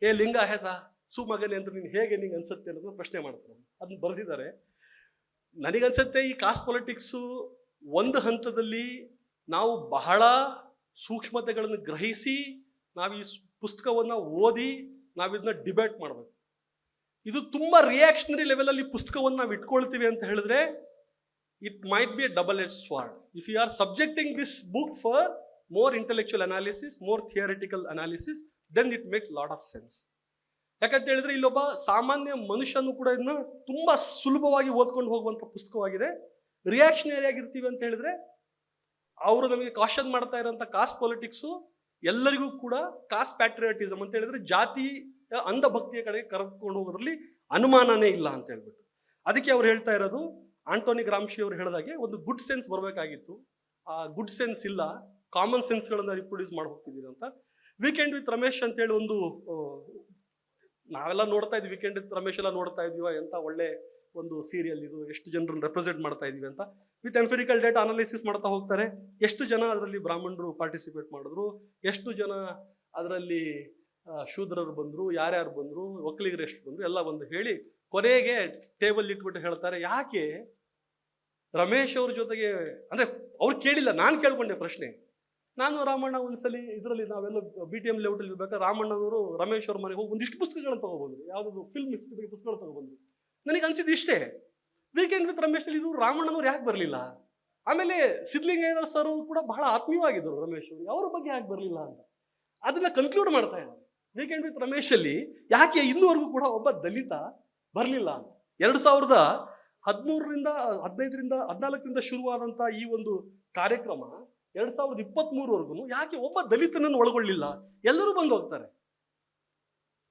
ಲಿಂಗಾಯತ ಸುಮಗನೆ ಅಂತ ನೀನು ಹೇಗೆ ನಿಂಗೆ ಅನ್ಸುತ್ತೆ ಅನ್ನೋದನ್ನ ಪ್ರಶ್ನೆ ಮಾಡ್ತಾರೆ. ಅದನ್ನ ಬರೆದಿದ್ದಾರೆ. ನನಗನ್ಸುತ್ತೆ ಈ ಕಾಸ್ಟ್ ಪೊಲಿಟಿಕ್ಸು ಒಂದು ಹಂತದಲ್ಲಿ ನಾವು ಬಹಳ ಸೂಕ್ಷ್ಮತೆಗಳನ್ನು ಗ್ರಹಿಸಿ ನಾವು ಈ ಪುಸ್ತಕವನ್ನ ಓದಿ ನಾವಿದನ್ನ ಡಿಬೇಟ್ ಮಾಡಬೇಕು. ಇದು ತುಂಬಾ ರಿಯಾಕ್ಷನರಿ ಲೆವೆಲ್ ಅಲ್ಲಿ ಪುಸ್ತಕವನ್ನು ನಾವು ಇಟ್ಕೊಳ್ತೀವಿ ಅಂತ ಹೇಳಿದ್ರೆ it might be a double edge sword. If you are subjecting this book for more intellectual analysis, more theoretical analysis, then it makes lot of sense. ಯಾಕಂತ ಹೇಳಿದ್ರೆ ಇಲ್ಲೊಬ್ಬ ಸಾಮಾನ್ಯ ಮನುಷ್ಯನು ಕೂಡ ಇದನ್ನ ತುಂಬಾ ಸುಲಭವಾಗಿ ಓದ್ಕೊಂಡು ಹೋಗುವಂತ ಪುಸ್ತಕವಾಗಿದೆ. ರಿಯಾಕ್ಷನರಿ ಆಗಿರ್ತೀವಿ ಅಂತ ಹೇಳಿದ್ರೆ ಅವರು ನಮಗೆ ಕಾಷನ್ ಮಾಡ್ತಾ ಇರೋಂಥ ಕಾಸ್ಟ್ ಪೊಲಿಟಿಕ್ಸು ಎಲ್ಲರಿಗೂ ಕೂಡ ಕಾಸ್ಟ್ ಪ್ಯಾಟ್ರಿಯಾಟಿಸಮ್ ಅಂತ ಹೇಳಿದ್ರೆ ಜಾತಿ ಅಂಧಭಕ್ತಿಯ ಕಡೆಗೆ ಕರೆದುಕೊಂಡು ಹೋಗೋದ್ರಲ್ಲಿ ಅನುಮಾನನೇ ಇಲ್ಲ ಅಂತ ಹೇಳ್ಬಿಟ್ಟು. ಅದಕ್ಕೆ ಅವ್ರು ಹೇಳ್ತಾ ಇರೋದು, ಆಂಟೋನಿ ಗ್ರಾಮ್ಶಿ ಅವರು ಹೇಳಿದಾಗೆ ಒಂದು ಗುಡ್ ಸೆನ್ಸ್ ಬರಬೇಕಾಗಿತ್ತು, ಆ ಗುಡ್ ಸೆನ್ಸ್ ಇಲ್ಲ, ಕಾಮನ್ ಸೆನ್ಸ್ಗಳನ್ನ ರಿಪ್ರೊಡ್ಯೂಸ್ ಮಾಡಿ ಹೋಗ್ತಿದ್ದೀರಿ ಅಂತ. ವೀಕೆಂಡ್ ವಿತ್ ರಮೇಶ್ ಅಂತೇಳಿ ಒಂದು ನಾವೆಲ್ಲ ನೋಡ್ತಾ ಇದ್ವಿ, ವೀಕೆಂಡ್ ವಿತ್ ರಮೇಶ್ ಎಲ್ಲ ನೋಡ್ತಾ ಇದೀವ, ಎಂತ ಒಳ್ಳೆ ಒಂದು ಸೀರಿಯಲ್ ಇದು, ಎಷ್ಟು ಜನರನ್ನು ರೆಪ್ರೆಸೆಂಟ್ ಮಾಡ್ತಾ ಇದೀವಿ ಅಂತ. ವಿತ್ ಎಂಫಿರಿಕಲ್ ಡೇಟಾ ಅನಾಲಿಸಿಸ್ ಮಾಡ್ತಾ ಹೋಗ್ತಾರೆ. ಎಷ್ಟು ಜನ ಅದರಲ್ಲಿ ಬ್ರಾಹ್ಮಣರು ಪಾರ್ಟಿಸಿಪೇಟ್ ಮಾಡಿದ್ರು, ಎಷ್ಟು ಜನ ಅದರಲ್ಲಿ ಶೂದ್ರರು ಬಂದ್ರು, ಯಾರ್ಯಾರು ಬಂದ್ರು, ಒಕ್ಕಲಿಗರು ಎಷ್ಟು ಬಂದ್ರು ಎಲ್ಲ ಒಂದು ಹೇಳಿ ಕೊನೆಗೆ ಟೇಬಲ್ ಇಟ್ಬಿಟ್ಟು ಹೇಳ್ತಾರೆ, ಯಾಕೆ ರಮೇಶ್ ಅವ್ರ ಜೊತೆಗೆ ಅಂದ್ರೆ ಅವ್ರು ಕೇಳಿಲ್ಲ, ನಾನು ಕೇಳ್ಕೊಂಡೆ ಪ್ರಶ್ನೆ. ನಾನು ರಾಮಣ್ಣ ಒಂದ್ಸಲಿ ಇದರಲ್ಲಿ ನಾವೆಲ್ಲ BTM ಲೇಔಟ್ ಅಲ್ಲಿ ಇರ್ಬೇಕಾದ್ರೆ ರಾಮಣ್ಣನವರು ರಮೇಶ್ ಅವ್ರ ಮನೆಗೆ ಹೋಗಿ ಒಂದಿಷ್ಟು ಪುಸ್ತಕಗಳನ್ನ ತಗೊಬಂದ್ರು, ಯಾವ್ದು ಫಿಲ್ಮ್ ಬಗ್ಗೆ ಪುಸ್ತಕಗಳು ತಗೊಬಂದ್ರು. ನನಗೆ ಅನ್ಸಿದ್ದು ಇಷ್ಟೇ, ವೀಕೆಂಡ್ ವಿತ್ ರಮೇಶ್ ಅಲ್ಲಿ ಇದು ರಾಮಣ್ಣನವ್ರು ಯಾಕೆ ಬರಲಿಲ್ಲ. ಆಮೇಲೆ ಸಿದ್ಲಿಂಗಯ್ಯ ಸರ್ ಕೂಡ ಬಹಳ ಆತ್ಮೀಯವಾಗಿದ್ದರು ರಮೇಶ್ ಅವರು, ಅವ್ರ ಬಗ್ಗೆ ಯಾಕೆ ಬರಲಿಲ್ಲ ಅಂತ ಅದನ್ನ ಕನ್ಕ್ಲೂಡ್ ಮಾಡ್ತಾ ಇದ್ದಾರೆ. ವೀಕೆಂಡ್ ವಿತ್ ರಮೇಶ್ ಅಲ್ಲಿ ಯಾಕೆ ಇನ್ನೂವರೆಗೂ ಕೂಡ ಒಬ್ಬ ದಲಿತ ಬರಲಿಲ್ಲ ಅಂತ. 2013ರಿಂದ 14ರಿಂದ ಶುರುವಾದಂತ ಈ ಒಂದು ಕಾರ್ಯಕ್ರಮ 2023ವರೆಗೂ ಯಾಕೆ ಒಬ್ಬ ದಲಿತನನ್ನು ಒಳಗೊಳ್ಳಿಲ್ಲ. ಎಲ್ಲರೂ ಬಂದು ಹೋಗ್ತಾರೆ.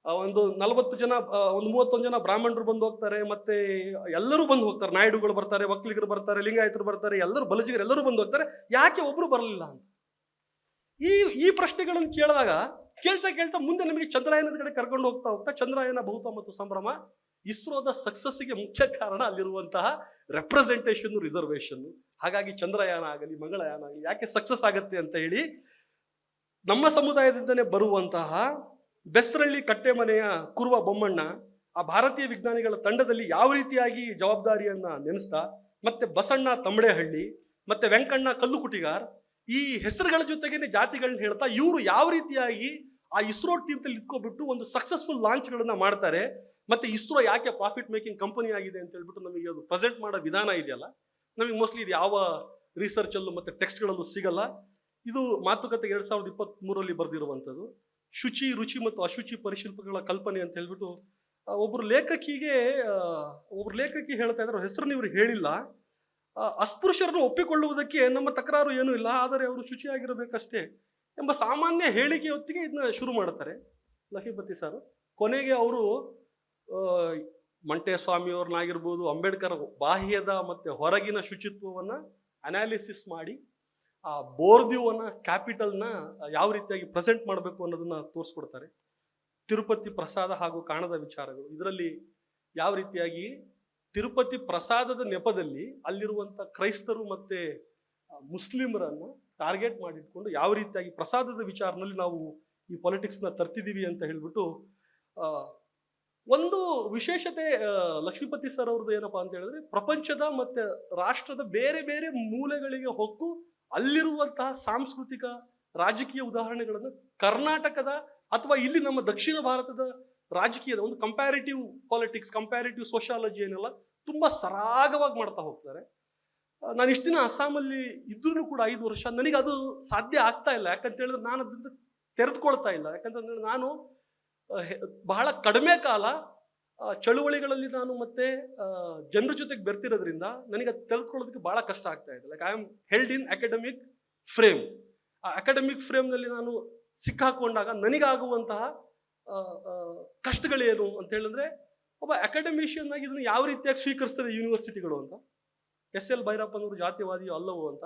ಒಂದು 40 ಜನ, ಒಂದು 31 ಜನ ಬ್ರಾಹ್ಮಣರು ಬಂದು ಹೋಗ್ತಾರೆ, ಮತ್ತೆ ಎಲ್ಲರೂ ಬಂದು ಹೋಗ್ತಾರೆ, ನಾಯ್ಡುಗಳು ಬರ್ತಾರೆ, ಒಕ್ಕಲಿಗರು ಬರ್ತಾರೆ, ಲಿಂಗಾಯತರು ಬರ್ತಾರೆ, ಎಲ್ಲರೂ ಬಲಜಿಗರು ಎಲ್ಲರೂ ಬಂದು ಹೋಗ್ತಾರೆ. ಯಾಕೆ ಒಬ್ರು ಬರಲಿಲ್ಲ ಅಂತ ಈ ಈ ಪ್ರಶ್ನೆಗಳನ್ನು ಕೇಳ್ತಾ ಕೇಳ್ತಾ ಮುಂದೆ ನಮಗೆ ಚಂದ್ರಯಾನದ ಕಡೆ ಕರ್ಕೊಂಡು ಹೋಗ್ತಾ ಹೋಗ್ತಾ ಚಂದ್ರಯಾನ ಬಹುತ ಮತ್ತು ಸಂಭ್ರಮ, ಇಸ್ರೋದ ಸಕ್ಸಸ್ಸಿಗೆ ಮುಖ್ಯ ಕಾರಣ ಅಲ್ಲಿರುವಂತಹ ರೆಪ್ರೆಸೆಂಟೇಷನ್, ರಿಸರ್ವೇಷನ್. ಹಾಗಾಗಿ ಚಂದ್ರಯಾನ ಆಗಲಿ ಮಂಗಳಯಾನ ಆಗಲಿ ಯಾಕೆ ಸಕ್ಸಸ್ ಆಗತ್ತೆ ಅಂತ ಹೇಳಿ, ನಮ್ಮ ಸಮುದಾಯದಿಂದನೇ ಬರುವಂತಹ ಬೆಸ್ತರಳ್ಳಿ ಕಟ್ಟೆಮನೆಯ ಕುರುವ ಬೊಮ್ಮಣ್ಣ ಆ ಭಾರತೀಯ ವಿಜ್ಞಾನಿಗಳ ತಂಡದಲ್ಲಿ ಯಾವ ರೀತಿಯಾಗಿ ಜವಾಬ್ದಾರಿಯನ್ನ ನೆನೆಸ್ತಾ, ಮತ್ತೆ ಬಸಣ್ಣ ತಮಡೇಹಳ್ಳಿ, ಮತ್ತೆ ವೆಂಕಣ್ಣ ಕಲ್ಲುಕುಟಿಗಾರ್, ಈ ಹೆಸರುಗಳ ಜೊತೆಗೇನೆ ಜಾತಿಗಳನ್ನ ಹೇಳ್ತಾ ಇವರು ಯಾವ ರೀತಿಯಾಗಿ ಆ ಇಸ್ರೋ ಟೀಮ್ ಅಲ್ಲಿ ಇಟ್ಕೊಬಿಟ್ಟು ಒಂದು ಸಕ್ಸಸ್ಫುಲ್ ಲಾಂಚ್ಗಳನ್ನ ಮಾಡ್ತಾರೆ. ಮತ್ತೆ ಇಸ್ರೋ ಯಾಕೆ ಪ್ರಾಫಿಟ್ ಮೇಕಿಂಗ್ ಕಂಪನಿ ಆಗಿದೆ ಅಂತ ಹೇಳ್ಬಿಟ್ಟು ನಮಗೆ ಅದು ಪ್ರೆಸೆಂಟ್ ಮಾಡೋ ವಿಧಾನ ಇದೆಯಲ್ಲ, ನಮಗೆ ಮೋಸ್ಟ್ಲಿ ಇದು ಯಾವ ರಿಸರ್ಚ್ ಅಲ್ಲೂ ಮತ್ತೆ ಟೆಕ್ಸ್ಟ್ಗಳಲ್ಲೂ ಸಿಗಲ್ಲ. ಇದು ಮಾತುಕತೆ 2023 ಬರೆದಿರುವಂಥದ್ದು. ಶುಚಿ, ರುಚಿ ಮತ್ತು ಅಶುಚಿ ಪರಿಶಿಲ್ಪಗಳ ಕಲ್ಪನೆ ಅಂತ ಹೇಳ್ಬಿಟ್ಟು ಒಬ್ರು ಲೇಖಕಿ ಹೇಳ್ತಾ ಇದ್ರು, ಹೆಸರನ್ನು ಇವರು ಹೇಳಿಲ್ಲ. ಅಸ್ಪೃಶ್ಯರನ್ನು ಒಪ್ಪಿಕೊಳ್ಳುವುದಕ್ಕೆ ನಮ್ಮ ತಕರಾರು ಏನೂ ಇಲ್ಲ, ಆದರೆ ಅವರು ಶುಚಿಯಾಗಿರಬೇಕಷ್ಟೇ ಎಂಬ ಸಾಮಾನ್ಯ ಹೇಳಿಕೆ ಹೊತ್ತಿಗೆ ಇದನ್ನ ಶುರು ಮಾಡ್ತಾರೆ ಲಕ್ಷ್ಮೀಪತಿ ಸರ್. ಕೊನೆಗೆ ಅವರು ಮಂಟೇಸ್ವಾಮಿಯವ್ರನ್ನಾಗಿರ್ಬೋದು, ಅಂಬೇಡ್ಕರ್ ಬಾಹ್ಯದ ಮತ್ತೆ ಹೊರಗಿನ ಶುಚಿತ್ವವನ್ನ ಅನಾಲಿಸಿಸ್ ಮಾಡಿ ಆ ಬೋರ್ದಿವನ್ನ ಕ್ಯಾಪಿಟಲ್ನ ಯಾವ ರೀತಿಯಾಗಿ ಪ್ರೆಸೆಂಟ್ ಮಾಡಬೇಕು ಅನ್ನೋದನ್ನ ತೋರಿಸ್ಕೊಡ್ತಾರೆ. ತಿರುಪತಿ ಪ್ರಸಾದ ಹಾಗೂ ಕಾಣದ ವಿಚಾರಗಳು, ಇದರಲ್ಲಿ ಯಾವ ರೀತಿಯಾಗಿ ತಿರುಪತಿ ಪ್ರಸಾದದ ನೆಪದಲ್ಲಿ ಅಲ್ಲಿರುವಂತ ಕ್ರೈಸ್ತರು ಮತ್ತೆ ಮುಸ್ಲಿಮರನ್ನ ಟಾರ್ಗೆಟ್ ಮಾಡಿಟ್ಕೊಂಡು ಯಾವ ರೀತಿಯಾಗಿ ಪ್ರಸಾದದ ವಿಚಾರದಲ್ಲಿ ನಾವು ಈ ಪಾಲಿಟಿಕ್ಸ್ನ ತರ್ತಿದೀವಿ ಅಂತ ಹೇಳ್ಬಿಟ್ಟು ಒಂದು ವಿಶೇಷತೆ ಲಕ್ಷ್ಮೀಪತಿ ಸರ್ ಅವ್ರದ್ದು ಏನಪ್ಪಾ ಅಂತ ಹೇಳಿದ್ರೆ, ಪ್ರಪಂಚದ ಮತ್ತೆ ರಾಷ್ಟ್ರದ ಬೇರೆ ಬೇರೆ ಮೂಲೆಗಳಿಗೆ ಹೊಕ್ಕು ಅಲ್ಲಿರುವಂತಹ ಸಾಂಸ್ಕೃತಿಕ ರಾಜಕೀಯ ಉದಾಹರಣೆಗಳನ್ನು ಕರ್ನಾಟಕದ ಅಥವಾ ಇಲ್ಲಿ ನಮ್ಮ ದಕ್ಷಿಣ ಭಾರತದ ರಾಜಕೀಯದ ಒಂದು ಕಂಪ್ಯಾರಿಟಿವ್ ಪಾಲಿಟಿಕ್ಸ್, ಕಂಪ್ಯಾರಿಟಿವ್ ಸೋಷಿಯಾಲಜಿ ಏನೆಲ್ಲ ತುಂಬಾ ಸರಾಗವಾಗಿ ಮಾಡ್ತಾ ಹೋಗ್ತಾರೆ. ನಾನು ಇಷ್ಟು ದಿನ ಅಸ್ಸಾಮಲ್ಲಿ ಇದ್ರೂ ಕೂಡ 5 ವರ್ಷ ನನಗೆ ಅದು ಸಾಧ್ಯ ಆಗ್ತಾ ಇಲ್ಲ. ಯಾಕಂತ ಹೇಳಿದ್ರೆ ನಾನು ಅದರಿಂದ ತೆರೆದುಕೊಳ್ತಾ ಇಲ್ಲ. ಯಾಕಂತಂದ್ರೆ ನಾನು ಬಹಳ ಕಡಿಮೆ ಕಾಲ ಚಳುವಳಿಗಳಲ್ಲಿ ನಾನು ಮತ್ತೆ ಜನರ ಜೊತೆಗೆ ಬೆರ್ತಿರೋದ್ರಿಂದ ನನಗೆ ಅದು ತೆರೆದುಕೊಳ್ಳೋದಕ್ಕೆ ಬಹಳ ಕಷ್ಟ ಆಗ್ತಾ ಇದೆ. Like I am held in academic frame. ಆ ಅಕಾಡೆಮಿಕ್ ಫ್ರೇಮ್ನಲ್ಲಿ ನಾನು ಸಿಕ್ಕಾಕೊಂಡಾಗ ನನಗಾಗುವಂತಹ ಕಷ್ಟಗಳೇನು ಅಂತ ಹೇಳಿದ್ರೆ, ಒಬ್ಬ ಅಕಾಡೆಮಿಷಿಯನ್ ಆಗಿ ಇದನ್ನು ಯಾವ ರೀತಿಯಾಗಿ ಸ್ವೀಕರಿಸ್ತದೆ ಯೂನಿವರ್ಸಿಟಿಗಳು ಅಂತ, SL ಭೈರಪ್ಪನವರು ಜಾತಿವಾದಿಯೋ ಅಲ್ಲವೋ ಅಂತ.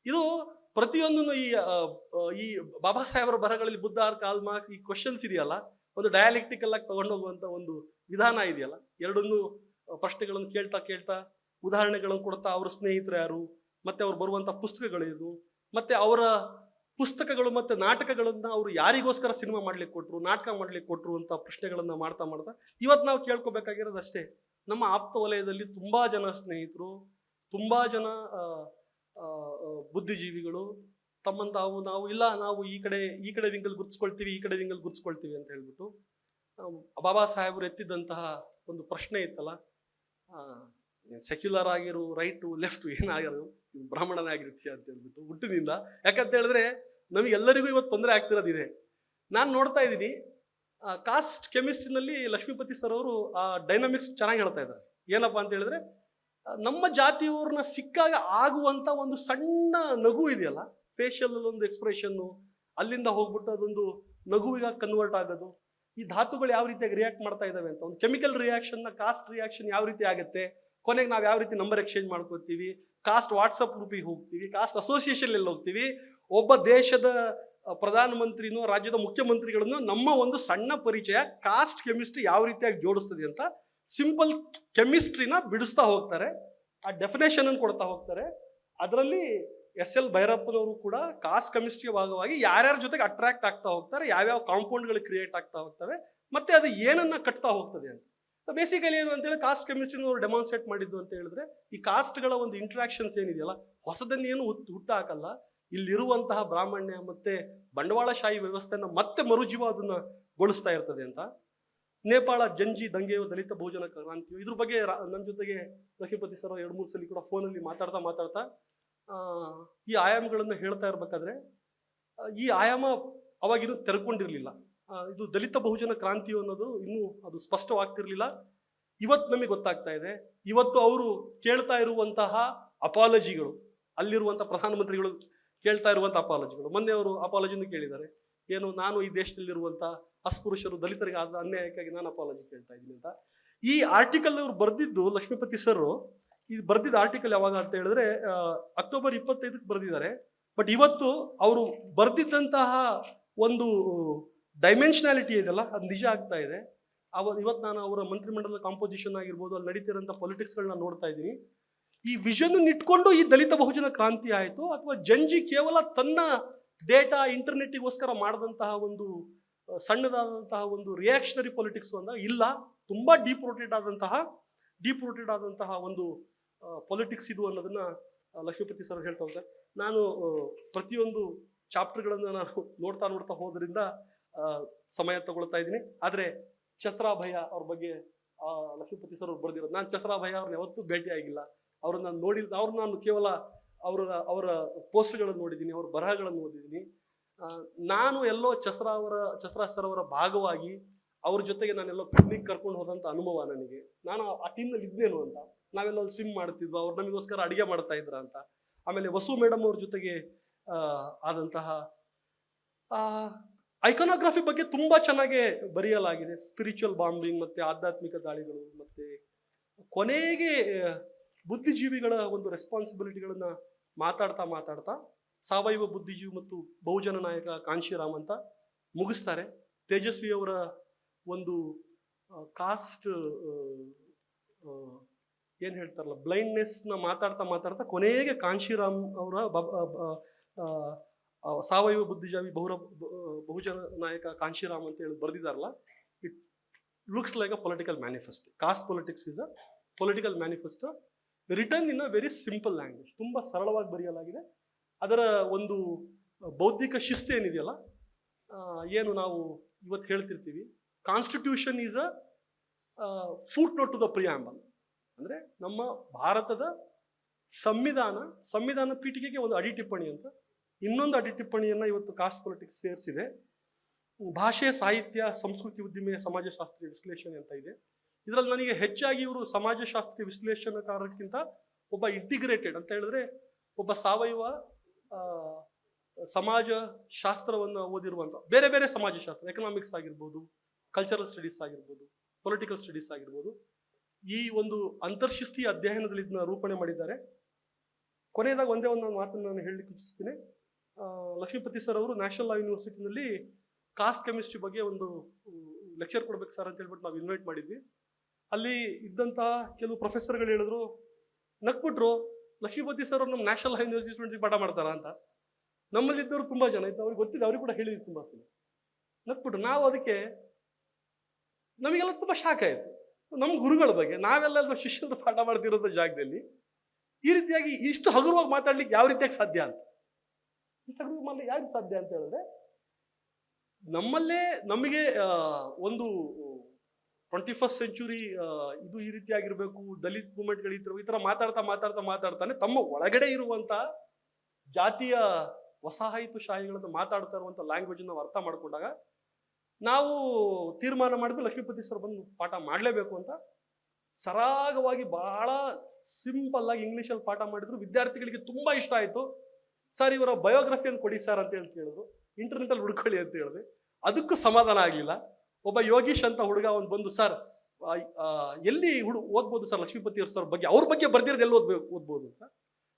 ಇದು ಪ್ರತಿಯೊಂದನ್ನು ಈ ಬಾಬಾ ಸಾಹೇಬರ ಬರಹಗಳಲ್ಲಿ ಬುದ್ಧ, ಕಾರ್ಲ್ ಮಾರ್ಕ್ಸ್, ಈ ಕ್ವಶನ್ಸ್ ಇದೆಯಲ್ಲ, ಒಂದು ಡಯಾಲೆಕ್ಟಿಕಲ್ ಆಗಿ ತಗೊಂಡೋಗುವಂತ ಒಂದು ವಿಧಾನ ಇದೆಯಲ್ಲ, ಎರಡನ್ನೂ ಪ್ರಶ್ನೆಗಳನ್ನು ಕೇಳ್ತಾ ಉದಾಹರಣೆಗಳನ್ನು ಕೊಡ್ತಾ, ಅವರ ಸ್ನೇಹಿತರು ಯಾರು, ಮತ್ತೆ ಅವ್ರು ಬರುವಂತ ಪುಸ್ತಕಗಳೇನು, ಮತ್ತೆ ಅವರ ಪುಸ್ತಕಗಳು ಮತ್ತೆ ನಾಟಕಗಳನ್ನ ಅವರು ಯಾರಿಗೋಸ್ಕರ ಸಿನಿಮಾ ಮಾಡ್ಲಿಕ್ಕೆ ಕೊಟ್ರು, ನಾಟಕ ಮಾಡ್ಲಿಕ್ಕೆ ಕೊಟ್ರು ಅಂತ ಪ್ರಶ್ನೆಗಳನ್ನ ಮಾಡ್ತಾ ಇವತ್ತು ನಾವು ಕೇಳ್ಕೊಬೇಕಾಗಿರೋದು ಅಷ್ಟೇ. ನಮ್ಮ ಆಪ್ತ ವಲಯದಲ್ಲಿ ತುಂಬಾ ಜನ ಸ್ನೇಹಿತರು, ತುಂಬಾ ಜನ ಬುದ್ಧಿಜೀವಿಗಳು ತಮ್ಮಂತ ನಾವು ಇಲ್ಲ, ನಾವು ಈ ಕಡೆ ವಿಂಗಲ್ ಗುರ್ತಿಸ್ಕೊಳ್ತೀವಿ, ಈ ಕಡೆ ವಿಂಗಲ್ ಗುರ್ತಿಸ್ಕೊಳ್ತೀವಿ ಅಂತ ಹೇಳ್ಬಿಟ್ಟು ಬಾಬಾ ಸಾಹೇಬರು ಎತ್ತಿದ್ದಂತಹ ಒಂದು ಪ್ರಶ್ನೆ ಇತ್ತಲ್ಲ, ಸೆಕ್ಯುಲರ್ ಆಗಿರು, ರೈಟು ಲೆಫ್ಟ್ ಏನಾಗಿರು, ಬ್ರಾಹ್ಮಣನೇ ಆಗಿರ್ತೀಯ ಅಂತ ಹೇಳ್ಬಿಟ್ಟು ಹುಟ್ಟಿನಿಂದ. ಯಾಕಂತ ಹೇಳಿದ್ರೆ ನಮಗೆಲ್ಲರಿಗೂ ಇವತ್ತು ತೊಂದರೆ ಆಗ್ತಿರೋದಿದೆ. ನಾನು ನೋಡ್ತಾ ಇದ್ದೀನಿ ಕಾಸ್ಟ್ ಕೆಮಿಸ್ಟ್ರಿನಲ್ಲಿ ಲಕ್ಷ್ಮೀಪತಿ ಸರ್ ಅವರು ಆ ಡೈನಾಮಿಕ್ಸ್ ಚೆನ್ನಾಗಿ ಹೇಳ್ತಾ ಇದ್ದಾರೆ. ಏನಪ್ಪಾ ಅಂತ ಹೇಳಿದ್ರೆ, ನಮ್ಮ ಜಾತಿಯವ್ರನ್ನ ಸಿಕ್ಕಾಗ ಆಗುವಂತ ಒಂದು ಸಣ್ಣ ನಗು ಇದೆಯಲ್ಲ, ಫೇಶಿಯಲ್ ಒಂದು ಎಕ್ಸ್ಪ್ರೆಷನ್ನು, ಅಲ್ಲಿಂದ ಹೋಗ್ಬಿಟ್ಟು ಅದೊಂದು ನಗುವಿಗೆ ಕನ್ವರ್ಟ್ ಆಗೋದು, ಈ ಧಾತುಗಳು ಯಾವ ರೀತಿಯಾಗಿ ರಿಯಾಕ್ಟ್ ಮಾಡ್ತಾ ಇದಾವೆ ಅಂತ, ಒಂದು ಕೆಮಿಕಲ್ ರಿಯಾಕ್ಷನ್ನ ಕಾಸ್ಟ್ ರಿಯಾಕ್ಷನ್ ಯಾವ ರೀತಿ ಆಗುತ್ತೆ, ಕೊನೆಗೆ ನಾವು ಯಾವ ರೀತಿ ನಂಬರ್ ಎಕ್ಸ್ಚೇಂಜ್ ಮಾಡ್ಕೋತೀವಿ, ಕಾಸ್ಟ್ ವಾಟ್ಸಪ್ ಗ್ರೂಪಿಗೆ ಹೋಗ್ತೀವಿ, ಕಾಸ್ಟ್ ಅಸೋಸಿಯೇಷನ್ ಅಲ್ಲಿ ಹೋಗ್ತೀವಿ, ಒಬ್ಬ ದೇಶದ ಪ್ರಧಾನಮಂತ್ರಿನೋ ರಾಜ್ಯದ ಮುಖ್ಯಮಂತ್ರಿಗಳನ್ನು ನಮ್ಮ ಒಂದು ಸಣ್ಣ ಪರಿಚಯ ಕಾಸ್ಟ್ ಕೆಮಿಸ್ಟ್ರಿ ಯಾವ ರೀತಿಯಾಗಿ ಜೋಡಿಸ್ತದೆ ಅಂತ ಸಿಂಪಲ್ ಕೆಮಿಸ್ಟ್ರಿನ ಬಿಡಿಸ್ತಾ ಹೋಗ್ತಾರೆ, ಆ ಡೆಫಿನೇಷನ್ ಅನ್ನು ಕೊಡ್ತಾ ಹೋಗ್ತಾರೆ. ಅದರಲ್ಲಿ SL ಭೈರಪ್ಪನವರು ಕೂಡ ಕಾಸ್ಟ್ ಕೆಮಿಸ್ಟ್ರಿಯ ಭಾಗವಾಗಿ ಯಾರ್ಯಾರ ಜೊತೆಗೆ ಅಟ್ರಾಕ್ಟ್ ಆಗ್ತಾ ಹೋಗ್ತಾರೆ, ಯಾವ್ಯಾವ ಕಾಂಪೌಂಡ್ಗಳು ಕ್ರಿಯೇಟ್ ಆಗ್ತಾ ಹೋಗ್ತವೆ, ಮತ್ತೆ ಅದು ಏನನ್ನ ಕಟ್ತಾ ಹೋಗ್ತದೆ ಅಂತ. ಬೇಸಿಕಲಿ ಏನು ಅಂತೇಳಿ ಕಾಸ್ಟ್ ಕೆಮಿಸ್ಟ್ರಿನವರು ಡೆಮಾನ್ಸ್ಟ್ರೇಟ್ ಮಾಡಿದ್ದು ಅಂತ ಹೇಳಿದ್ರೆ, ಈ ಕಾಸ್ಟ್ಗಳ ಒಂದು ಇಂಟ್ರಾಕ್ಷನ್ಸ್ ಏನಿದೆಯಲ್ಲ, ಹೊಸದನ್ನೇನು ಹುಟ್ಟು ಹಾಕಲ್ಲ, ಇಲ್ಲಿರುವಂತಹ ಬ್ರಾಹ್ಮಣ್ಯ ಮತ್ತೆ ಬಂಡವಾಳಶಾಹಿ ವ್ಯವಸ್ಥೆನ ಮತ್ತೆ ಮರುಜೀವ ಅದನ್ನ ಗೊಳಿಸ್ತಾ ಇರ್ತದೆ ಅಂತ. ನೇಪಾಳ ಜಂಜಿ ದಂಗೆಯೋ ದಲಿತ ಬಹುಜನ ಕ್ರಾಂತಿಯೋ, ಇದ್ರ ಬಗ್ಗೆ ನನ್ನ ಜೊತೆಗೆ ಲಕ್ಷ್ಮೀಪತಿ ಸರ್ 2-3 ಸಲ ಕೂಡ ಫೋನಲ್ಲಿ ಮಾತಾಡ್ತಾ ಈ ಆಯಾಮಗಳನ್ನು ಹೇಳ್ತಾ ಇರ್ಬೇಕಾದ್ರೆ, ಈ ಆಯಾಮ ಅವಾಗಿನ್ನೂ ತೆರೆಕೊಂಡಿರ್ಲಿಲ್ಲ. ಇದು ದಲಿತ ಬಹುಜನ ಕ್ರಾಂತಿಯೋ ಅನ್ನೋದು ಇನ್ನೂ ಅದು ಸ್ಪಷ್ಟವಾಗ್ತಿರ್ಲಿಲ್ಲ. ಇವತ್ತು ನಮಗೆ ಗೊತ್ತಾಗ್ತಾ ಇದೆ. ಇವತ್ತು ಅವರು ಕೇಳ್ತಾ ಇರುವಂತಹ ಅಪಾಲಜಿಗಳು, ಅಲ್ಲಿರುವಂಥ ಪ್ರಧಾನಮಂತ್ರಿಗಳು ಕೇಳ್ತಾ ಇರುವಂಥ ಅಪಾಲಜಿಗಳು, ಮೊನ್ನೆ ಅವರು ಅಪಾಲಜಿನೂ ಕೇಳಿದ್ದಾರೆ. ಏನು, ನಾನು ಈ ದೇಶದಲ್ಲಿರುವಂಥ ಅಸ್ಪೃಶ್ಯರು ದಲಿತರಿಗೆ ಆದ ಅನ್ಯಾಯಕ್ಕಾಗಿ ನಾನು ಅಪಾಲಜಿ ಕೇಳ್ತಾ ಇದ್ದೀನಿ ಅಂತ. ಈ ಆರ್ಟಿಕಲ್ ಅವ್ರು ಬರೆದಿದ್ದು ಲಕ್ಷ್ಮೀಪತಿ ಸರ್, ಇದು ಬರೆದಿದ್ದ ಆರ್ಟಿಕಲ್ ಯಾವಾಗ ಅಂತ ಹೇಳಿದ್ರೆ ಅಕ್ಟೋಬರ್ 25ಕ್ಕೆ ಬರೆದಿದ್ದಾರೆ. ಬಟ್ ಇವತ್ತು ಅವರು ಬರೆದಿದ್ದಂತಹ ಒಂದು ಡೈಮೆನ್ಷನಾಲಿಟಿ ಇದೆಯಲ್ಲ, ಅದು ನಿಜ ಆಗ್ತಾ ಇದೆ. ಇವತ್ತು ನಾನು ಅವರ ಮಂತ್ರಿಮಂಡಲದ ಕಾಂಪೋಸಿಷನ್ ಆಗಿರ್ಬೋದು, ಅಲ್ಲಿ ನಡೀತಿರೋಂಥ ಪೊಲಿಟಿಕ್ಸ್ಗಳನ್ನ ನೋಡ್ತಾ ಇದ್ದೀನಿ. ಈ ವಿಷನ್ ಇಟ್ಕೊಂಡು ಈ ದಲಿತ ಬಹುಜನ ಕ್ರಾಂತಿ ಆಯಿತು, ಅಥವಾ ಜಂಜಿ ಕೇವಲ ತನ್ನ ಡೇಟಾ ಇಂಟರ್ನೆಟ್ಟಿಗೋಸ್ಕರ ಮಾಡಿದಂತಹ ಒಂದು ಸಣ್ಣದಾದಂತಹ ಒಂದು ರಿಯಾಕ್ಷನರಿ ಪೊಲಿಟಿಕ್ಸ್ ಅಂದಾಗ ಇಲ್ಲ, ತುಂಬಾ ಡೀಪ್ ರೂಟೆಡ್ ಆದಂತಹ ಒಂದು ಪೊಲಿಟಿಕ್ಸ್ ಇದು ಅನ್ನೋದನ್ನ ಲಕ್ಷ್ಮೀಪತಿ ಸರ್ ಹೇಳ್ತಾ ಹೋಗ್ತಾರೆ. ನಾನು ಪ್ರತಿಯೊಂದು ಚಾಪ್ಟರ್ಗಳನ್ನು ನಾನು ನೋಡ್ತಾ ಹೋದ್ರಿಂದ ಸಮಯ ತಗೊಳ್ತಾ ಇದ್ದೀನಿ. ಆದರೆ ಚಸ್ರಾ ಭಯ್ಯ ಅವ್ರ ಬಗ್ಗೆ ಲಕ್ಷ್ಮೀಪತಿ ಸರ್ ಅವ್ರು ಬರೆದಿರೋದು, ನಾನು ಚಸ್ರಾ ಭಯ್ಯ ಅವ್ರನ್ನ ಯಾವತ್ತೂ ಭೇಟಿ ಆಗಿಲ್ಲ, ಅವ್ರನ್ನ ಅವ್ರನ್ನ ನಾನು ಕೇವಲ ಅವರ ಪೋಸ್ಟ್ಗಳನ್ನು ನೋಡಿದ್ದೀನಿ, ಅವ್ರ ಬರಹಗಳನ್ನು ಓದಿದ್ದೀನಿ. ನಾನು ಎಲ್ಲೋ ಚಸ್ರಾ ಸರ್ ಅವರ ಭಾಗವಾಗಿ ಅವ್ರ ಜೊತೆಗೆ ನಾನೆಲ್ಲೋ ಪಿಕ್ನಿಕ್ ಕರ್ಕೊಂಡು ಹೋದಂಥ ಅನುಭವ ನನಗೆ. ನಾನು ಆ ಟೀಮ್ನಲ್ಲಿ ಇದ್ದೇನು ಅಂತ, ನಾವೆಲ್ಲ ಸ್ವಿಮ್ ಮಾಡ್ತಿದ್ವು, ಅವ್ರು ನಮಗೋಸ್ಕರ ಅಡುಗೆ ಮಾಡ್ತಾ ಇದ್ರ ಅಂತ. ಆಮೇಲೆ ವಸು ಮೇಡಮ್ ಅವ್ರ ಜೊತೆಗೆ ಆದಂತಹ ಐಕಾನೋಗ್ರಫಿ ಬಗ್ಗೆ ತುಂಬಾ ಚೆನ್ನಾಗಿ ಬರೆಯಲಾಗಿದೆ. ಸ್ಪಿರಿಚುವಲ್ ಬಾಂಬಿಂಗ್ ಮತ್ತೆ ಆಧ್ಯಾತ್ಮಿಕ ದಾಳಿಗಳು, ಮತ್ತೆ ಕೊನೆಗೆ ಬುದ್ಧಿಜೀವಿಗಳ ಒಂದು ರೆಸ್ಪಾನ್ಸಿಬಿಲಿಟಿಗಳನ್ನ ಮಾತಾಡ್ತಾ ಸಾವಯವ ಬುದ್ಧಿಜೀವಿ ಮತ್ತು ಬಹುಜನ ನಾಯಕ ಕಾಂಶಿರಾಮ್ ಅಂತ ಮುಗಿಸ್ತಾರೆ. ತೇಜಸ್ವಿ ಅವರ ಒಂದು ಕಾಸ್ಟ್ ಏನ್ ಹೇಳ್ತಾರಲ್ಲ, ಬ್ಲೈಂಡ್ನೆಸ್ನ ಮಾತಾಡ್ತಾ ಕೊನೆಗೆ ಕಾಂಶಿರಾಮ್ ಅವರ ಸಾವಯವ ಬುದ್ಧಿಜೀವಿ ಬಹುಜನ ನಾಯಕ ಕಾಂಶಿರಾಮ್ ಅಂತ ಹೇಳಿ ಬರೆದಿದ್ದಾರಲ್ಲ, it looks like a political manifesto. Caste politics is a political manifesto written in a very simple language. ತುಂಬಾ ಸರಳವಾಗಿ ಬರೆಯಲಾಗಿದೆ. ಅದರ ಒಂದು ಬೌದ್ಧಿಕ ಶಿಸ್ತು ಏನಿದೆಯಲ್ಲ, ಏನು ನಾವು ಇವತ್ತು ಹೇಳ್ತಿರ್ತೀವಿ, constitution is a footnote to the preamble. ಅಂದ್ರೆ ನಮ್ಮ ಭಾರತದ ಸಂವಿಧಾನ ಪೀಠಿಕೆಗೆ ಒಂದು ಅಡಿ ಟಿಪ್ಪಣಿ ಅಂತ, ಇನ್ನೊಂದು ಅಡಿ ಟಿಪ್ಪಣಿಯನ್ನ ಇವತ್ತು ಕಾಸ್ಟ್ ಪೊಲಿಟಿಕ್ಸ್ ಸೇರಿಸಿದೆ. ಭಾಷೆ, ಸಾಹಿತ್ಯ, ಸಂಸ್ಕೃತಿ, ಉದ್ದಿಮೆ, ಸಮಾಜಶಾಸ್ತ್ರೀಯ ವಿಶ್ಲೇಷಣೆ ಅಂತ ಇದೆ. ಇದರಲ್ಲಿ ನನಗೆ ಹೆಚ್ಚಾಗಿ ಇವರು ಸಮಾಜಶಾಸ್ತ್ರೀಯ ವಿಶ್ಲೇಷಣೆಕಾರಕ್ಕಿಂತ ಒಬ್ಬ ಇಂಟಿಗ್ರೇಟೆಡ್ ಅಂತ ಹೇಳಿದ್ರೆ ಒಬ್ಬ ಸಾವಯವ ಸಮಾಜ ಶಾಸ್ತ್ರವನ್ನು ಓದಿರುವಂಥ ಬೇರೆ ಬೇರೆ ಸಮಾಜಶಾಸ್ತ್ರ, ಎಕನಾಮಿಕ್ಸ್ ಆಗಿರ್ಬೋದು, ಕಲ್ಚರಲ್ ಸ್ಟಡೀಸ್ ಆಗಿರ್ಬೋದು, ಪೊಲಿಟಿಕಲ್ ಸ್ಟಡೀಸ್ ಆಗಿರ್ಬೋದು, ಈ ಒಂದು ಅಂತರ್ಶಿಸ್ತೀಯ ಅಧ್ಯಯನದಲ್ಲಿ ಇದನ್ನ ರೂಪಣೆ ಮಾಡಿದ್ದಾರೆ. ಕೊನೆಯದಾಗ ಒಂದೇ ಒಂದು ಮಾತನ್ನು ನಾನು ಹೇಳಲಿಕ್ಕೆ ಇಚ್ಛಿಸ್ತೀನಿ. ಲಕ್ಷ್ಮೀಪತಿ ಸರ್ ಅವರು ನ್ಯಾಷನಲ್ ಲಾ ಯೂನಿವರ್ಸಿಟಿನಲ್ಲಿ ಕಾಸ್ಟ್ ಕೆಮಿಸ್ಟ್ರಿ ಬಗ್ಗೆ ಒಂದು ಲೆಕ್ಚರ್ ಕೊಡ್ಬೇಕು ಸರ್ ಅಂತ ಹೇಳ್ಬಿಟ್ಟು ನಾವು ಇನ್ವೈಟ್ ಮಾಡಿದ್ವಿ. ಅಲ್ಲಿ ಇದ್ದಂತಹ ಕೆಲವು ಪ್ರೊಫೆಸರ್ಗಳು ಹೇಳಿದ್ರು, ನಕ್ಬಿಟ್ರು, ಲಕ್ಷ್ಮೀಪತಿ ಸರ್ ನಮ್ಮ ನ್ಯಾಷನಲ್ ಲಾ ಯೂನಿವರ್ಸಿಟಿ ಸ್ಟೂಡೆಂಟ್ಸ್ ಪಾಠ ಮಾಡ್ತಾರ ಅಂತ. ನಮ್ಮಲ್ಲಿದ್ದವರು ತುಂಬಾ ಜನ ಇತ್ತು, ಅವ್ರಿಗೆ ಗೊತ್ತಿದೆ, ಅವ್ರಿಗೆ ಕೂಡ ಹೇಳಿದ್ವಿ ತುಂಬಾ ಸಲ. ನಕ್ಬಿಟ್ರು. ನಾವು ಅದಕ್ಕೆ ನಮಗೆಲ್ಲ ತುಂಬಾ ಶಾಕ್ ಆಯಿತು. ನಮ್ಮ ಗುರುಗಳ ಬಗ್ಗೆ ನಾವೆಲ್ಲ ಶಿಷ್ಯರು ಪಾಠ ಮಾಡ್ತಿರೋದ್ರ ಜಾಗದಲ್ಲಿ ಈ ರೀತಿಯಾಗಿ ಇಷ್ಟು ಹಗುರವಾಗಿ ಮಾತಾಡ್ಲಿಕ್ಕೆ ಯಾವ ರೀತಿಯಾಗಿ ಸಾಧ್ಯ ಅಂತ, ಇಷ್ಟು ಹಗುರವಾಗಿ ಯಾಕೆ ಸಾಧ್ಯ ಅಂತ ಹೇಳಿದ್ರೆ, ನಮಗೆ ಒಂದು 21st ಸೆಂಚುರಿ ಇದು ಈ ರೀತಿಯಾಗಿರ್ಬೇಕು, ದಲಿತ್ ಮೂವ್ಮೆಂಟ್ಗಳು ಈ ತರ ಮಾತಾಡ್ತಾನೆ ತಮ್ಮ ಒಳಗಡೆ ಇರುವಂತ ಜಾತಿಯ ವಸಾಹತುಶಾಹಿಗಳನ್ನು ಮಾತಾಡ್ತಾ ಇರುವಂತ ಲ್ಯಾಂಗ್ವೇಜ್ ನಾವು ಅರ್ಥ ಮಾಡ್ಕೊಂಡಾಗ ನಾವು ತೀರ್ಮಾನ ಮಾಡಿದ್ವಿ ಲಕ್ಷ್ಮೀಪತಿ ಸರ್ ಬಂದು ಪಾಠ ಮಾಡಲೇಬೇಕು ಅಂತ. ಸರಾಗವಾಗಿ ಬಹಳ ಸಿಂಪಲ್ ಆಗಿ ಇಂಗ್ಲೀಷಲ್ಲಿ ಪಾಠ ಮಾಡಿದ್ರು. ವಿದ್ಯಾರ್ಥಿಗಳಿಗೆ ತುಂಬಾ ಇಷ್ಟ ಆಯ್ತು. ಸರ್ ಇವರ ಬಯೋಗ್ರಫಿಯನ್ನು ಕೊಡಿ ಸರ್ ಅಂತ ಹೇಳಿ ಕೇಳಿದ್ರು. ಇಂಟರ್ನೆಟಲ್ಲಿ ಹುಡ್ಕೊಳ್ಳಿ ಅಂತ ಹೇಳಿದೆ. ಅದಕ್ಕೂ ಸಮಾಧಾನ ಆಗಲಿಲ್ಲ. ಒಬ್ಬ ಯೋಗೀಶ್ ಅಂತ ಹುಡುಗ ಒಂದು ಬಂದು, ಸರ್ ಎಲ್ಲಿ ಓದ್ಬೋದು ಸರ್ ಲಕ್ಷ್ಮೀಪತಿ ಸರ್ ಬಗ್ಗೆ, ಅವ್ರ ಬಗ್ಗೆ ಬರ್ದಿರೋದು ಎಲ್ಲಿ ಓದ್ಬೋದು ಅಂತ.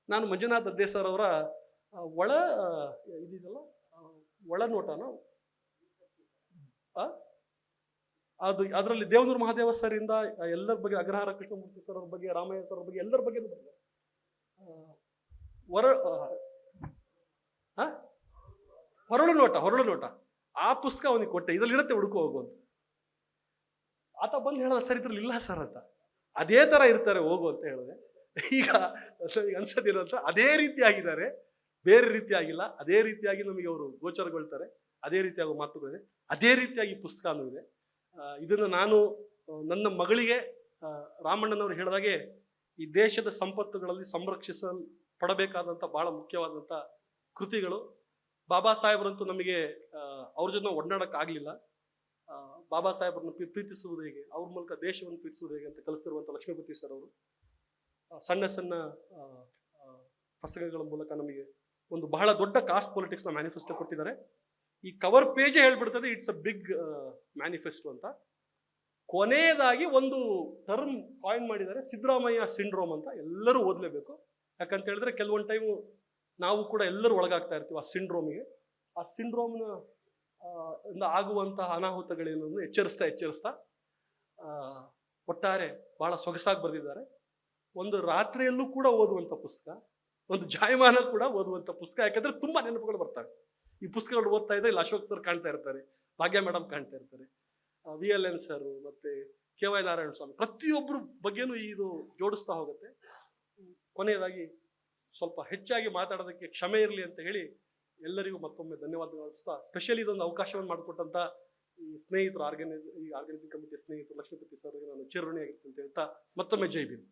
ನಾನು ಮಂಜುನಾಥ್ ಅದ್ದೇ ಸರ್ ಅವರ ಇದಿದೆಲ್ಲ ಒಳನೋಟನ ಅದು ಅದರಲ್ಲಿ ದೇವನೂರು ಮಹಾದೇವ ಸರ್ ಇಂದ ಎಲ್ಲರ ಬಗ್ಗೆ, ಅಗ್ರಹಾರ ಕೃಷ್ಣಮೂರ್ತಿ ಸರ್ ಅವ್ರ ಬಗ್ಗೆ, ರಾಮಯ್ಯ ಸರ್ ಅವ್ರ ಬಗ್ಗೆ, ಎಲ್ಲರ ಬಗ್ಗೆ ಹೊರಳು ನೋಟ ಆ ಪುಸ್ತಕ ಅವನಿಗೆ ಕೊಟ್ಟೆ, ಇದ್ರಲ್ಲಿ ಇರುತ್ತೆ, ಹುಡುಕೋ ಹೋಗು ಅಂತ. ಆತ ಬಂದು ಹೇಳೋದು, ಸರ್ ಇದ್ರಲ್ಲಿ ಇಲ್ಲ ಸರ್ ಅಂತ. ಅದೇ ತರ ಇರ್ತಾರೆ, ಹೋಗು ಅಂತ ಹೇಳಿದೆ. ಈಗ ಅನ್ಸೋದಿರಂತ ಅದೇ ರೀತಿ ಆಗಿದ್ದಾರೆ, ಬೇರೆ ರೀತಿ ಆಗಿಲ್ಲ. ಅದೇ ರೀತಿಯಾಗಿ ನಮಗೆ ಅವರು ಗೋಚರಗೊಳ್ತಾರೆ, ಅದೇ ರೀತಿಯಾಗಿ ಮಾತುಗಳಿದೆ, ಅದೇ ರೀತಿಯಾಗಿ ಪುಸ್ತಕನೂ ಇದೆ. ಇದನ್ನು ನಾನು ನನ್ನ ಮಗಳಿಗೆ ರಾಮಣ್ಣನವರು ಹೇಳಿದಾಗೆ ಈ ದೇಶದ ಸಂಪತ್ತುಗಳಲ್ಲಿ ಸಂರಕ್ಷಿಸಲ್ಪಡಬೇಕಾದಂಥ ಬಹಳ ಮುಖ್ಯವಾದಂಥ ಕೃತಿಗಳು. ಬಾಬಾ ಸಾಹೇಬರಂತೂ ನಮಗೆ ಅವ್ರ ಜೊತೆ ಒಡನಾಡಕ್ಕಾಗಲಿಲ್ಲ. ಬಾಬಾ ಸಾಹೇಬ್ರನ್ನ ಪ್ರೀತಿಸುವುದು ಹೇಗೆ, ಅವ್ರ ಮೂಲಕ ದೇಶವನ್ನು ಪ್ರೀತಿಸುವುದು ಹೇಗೆ ಅಂತ ಕಲಿಸಿರುವಂಥ ಲಕ್ಷ್ಮೀಪತಿ ಸರ್ ಅವರು ಸಣ್ಣ ಸಣ್ಣ ಪ್ರಸಂಗಗಳ ಮೂಲಕ ನಮಗೆ ಒಂದು ಬಹಳ ದೊಡ್ಡ ಕಾಸ್ಟ್ ಪೊಲಿಟಿಕ್ಸ್ನ ಮ್ಯಾನಿಫೆಸ್ಟೋ ಕೊಟ್ಟಿದ್ದಾರೆ. ಈ ಕವರ್ ಪೇಜೇ ಹೇಳ್ಬಿಡ್ತದೆ ಇಟ್ಸ್ ಅ ಬಿಗ್ ಮ್ಯಾನಿಫೆಸ್ಟೋ ಅಂತ. ಕೊನೆಯದಾಗಿ ಒಂದು ಟರ್ಮ್ ಕಾಯಿನ್ ಮಾಡಿದ್ದಾರೆ, ಸಿದ್ದರಾಮಯ್ಯ ಸಿಂಡ್ರೋಮ್ ಅಂತ. ಎಲ್ಲರೂ ಓದಲೇಬೇಕು. ಯಾಕಂತ ಹೇಳಿದ್ರೆ ಕೆಲವೊಂದು ಟೈಮು ನಾವು ಕೂಡ ಎಲ್ಲರೂ ಒಳಗಾಗ್ತಾ ಇರ್ತೀವಿ ಆ ಸಿಂಡ್ರೋಮಿಗೆ. ಆ ಸಿಂಡ್ರೋಮ್ನ ಆಗುವಂತಹ ಅನಾಹುತಗಳೇನು ಎಚ್ಚರಿಸ್ತಾ ಒಟ್ಟಾರೆ ಬಹಳ ಸೊಗಸಾಗಿ ಬರೆದಿದ್ದಾರೆ. ಒಂದು ರಾತ್ರಿಯಲ್ಲೂ ಕೂಡ ಓದುವಂಥ ಪುಸ್ತಕ, ಒಂದು ಜಾಯಮಾನ ಕೂಡ ಓದುವಂಥ ಪುಸ್ತಕ. ಯಾಕಂದ್ರೆ ತುಂಬಾ ನೆನಪುಗಳು ಬರ್ತವೆ ಈ ಪುಸ್ತಕಗಳು ಓದ್ತಾ ಇದ್ರೆ. ಇಲ್ಲಿ ಅಶೋಕ್ ಸರ್ ಕಾಣ್ತಾ ಇರ್ತಾರೆ, ಭಾಗ್ಯ ಮೇಡಮ್ ಕಾಣ್ತಾ ಇರ್ತಾರೆ, VLN ಸರ್, ಮತ್ತೆ KY ನಾರಾಯಣ ಸ್ವಾಮಿ, ಪ್ರತಿಯೊಬ್ಬರು ಬಗ್ಗೆನೂ ಇದು ಜೋಡಿಸ್ತಾ ಹೋಗುತ್ತೆ. ಕೊನೆಯದಾಗಿ ಸ್ವಲ್ಪ ಹೆಚ್ಚಾಗಿ ಮಾತಾಡೋದಕ್ಕೆ ಕ್ಷಮೆ ಇರಲಿ ಅಂತ ಹೇಳಿ ಎಲ್ಲರಿಗೂ ಮತ್ತೊಮ್ಮೆ ಧನ್ಯವಾದಗಳು ಅರ್ಪಿಸ್ತಾ, ಸ್ಪೆಷಲಿ ಇದೊಂದು ಅವಕಾಶವನ್ನು ಮಾಡಿಕೊಟ್ಟಂತ ಈ ಸ್ನೇಹಿತರು, ಆರ್ಗನೈಸಿಂಗ್ ಕಮಿಟಿ ಸ್ನೇಹಿತರು ಲಕ್ಷ್ಮೀಪತಿ ಸರ್ಗೆ ನಾನು ಚಿರಋಣಿಯಾಗಿರ್ತೀನಿ ಅಂತ ಹೇಳ್ತಾ ಮತ್ತೊಮ್ಮೆ ಜೈ ಭೀಮ್.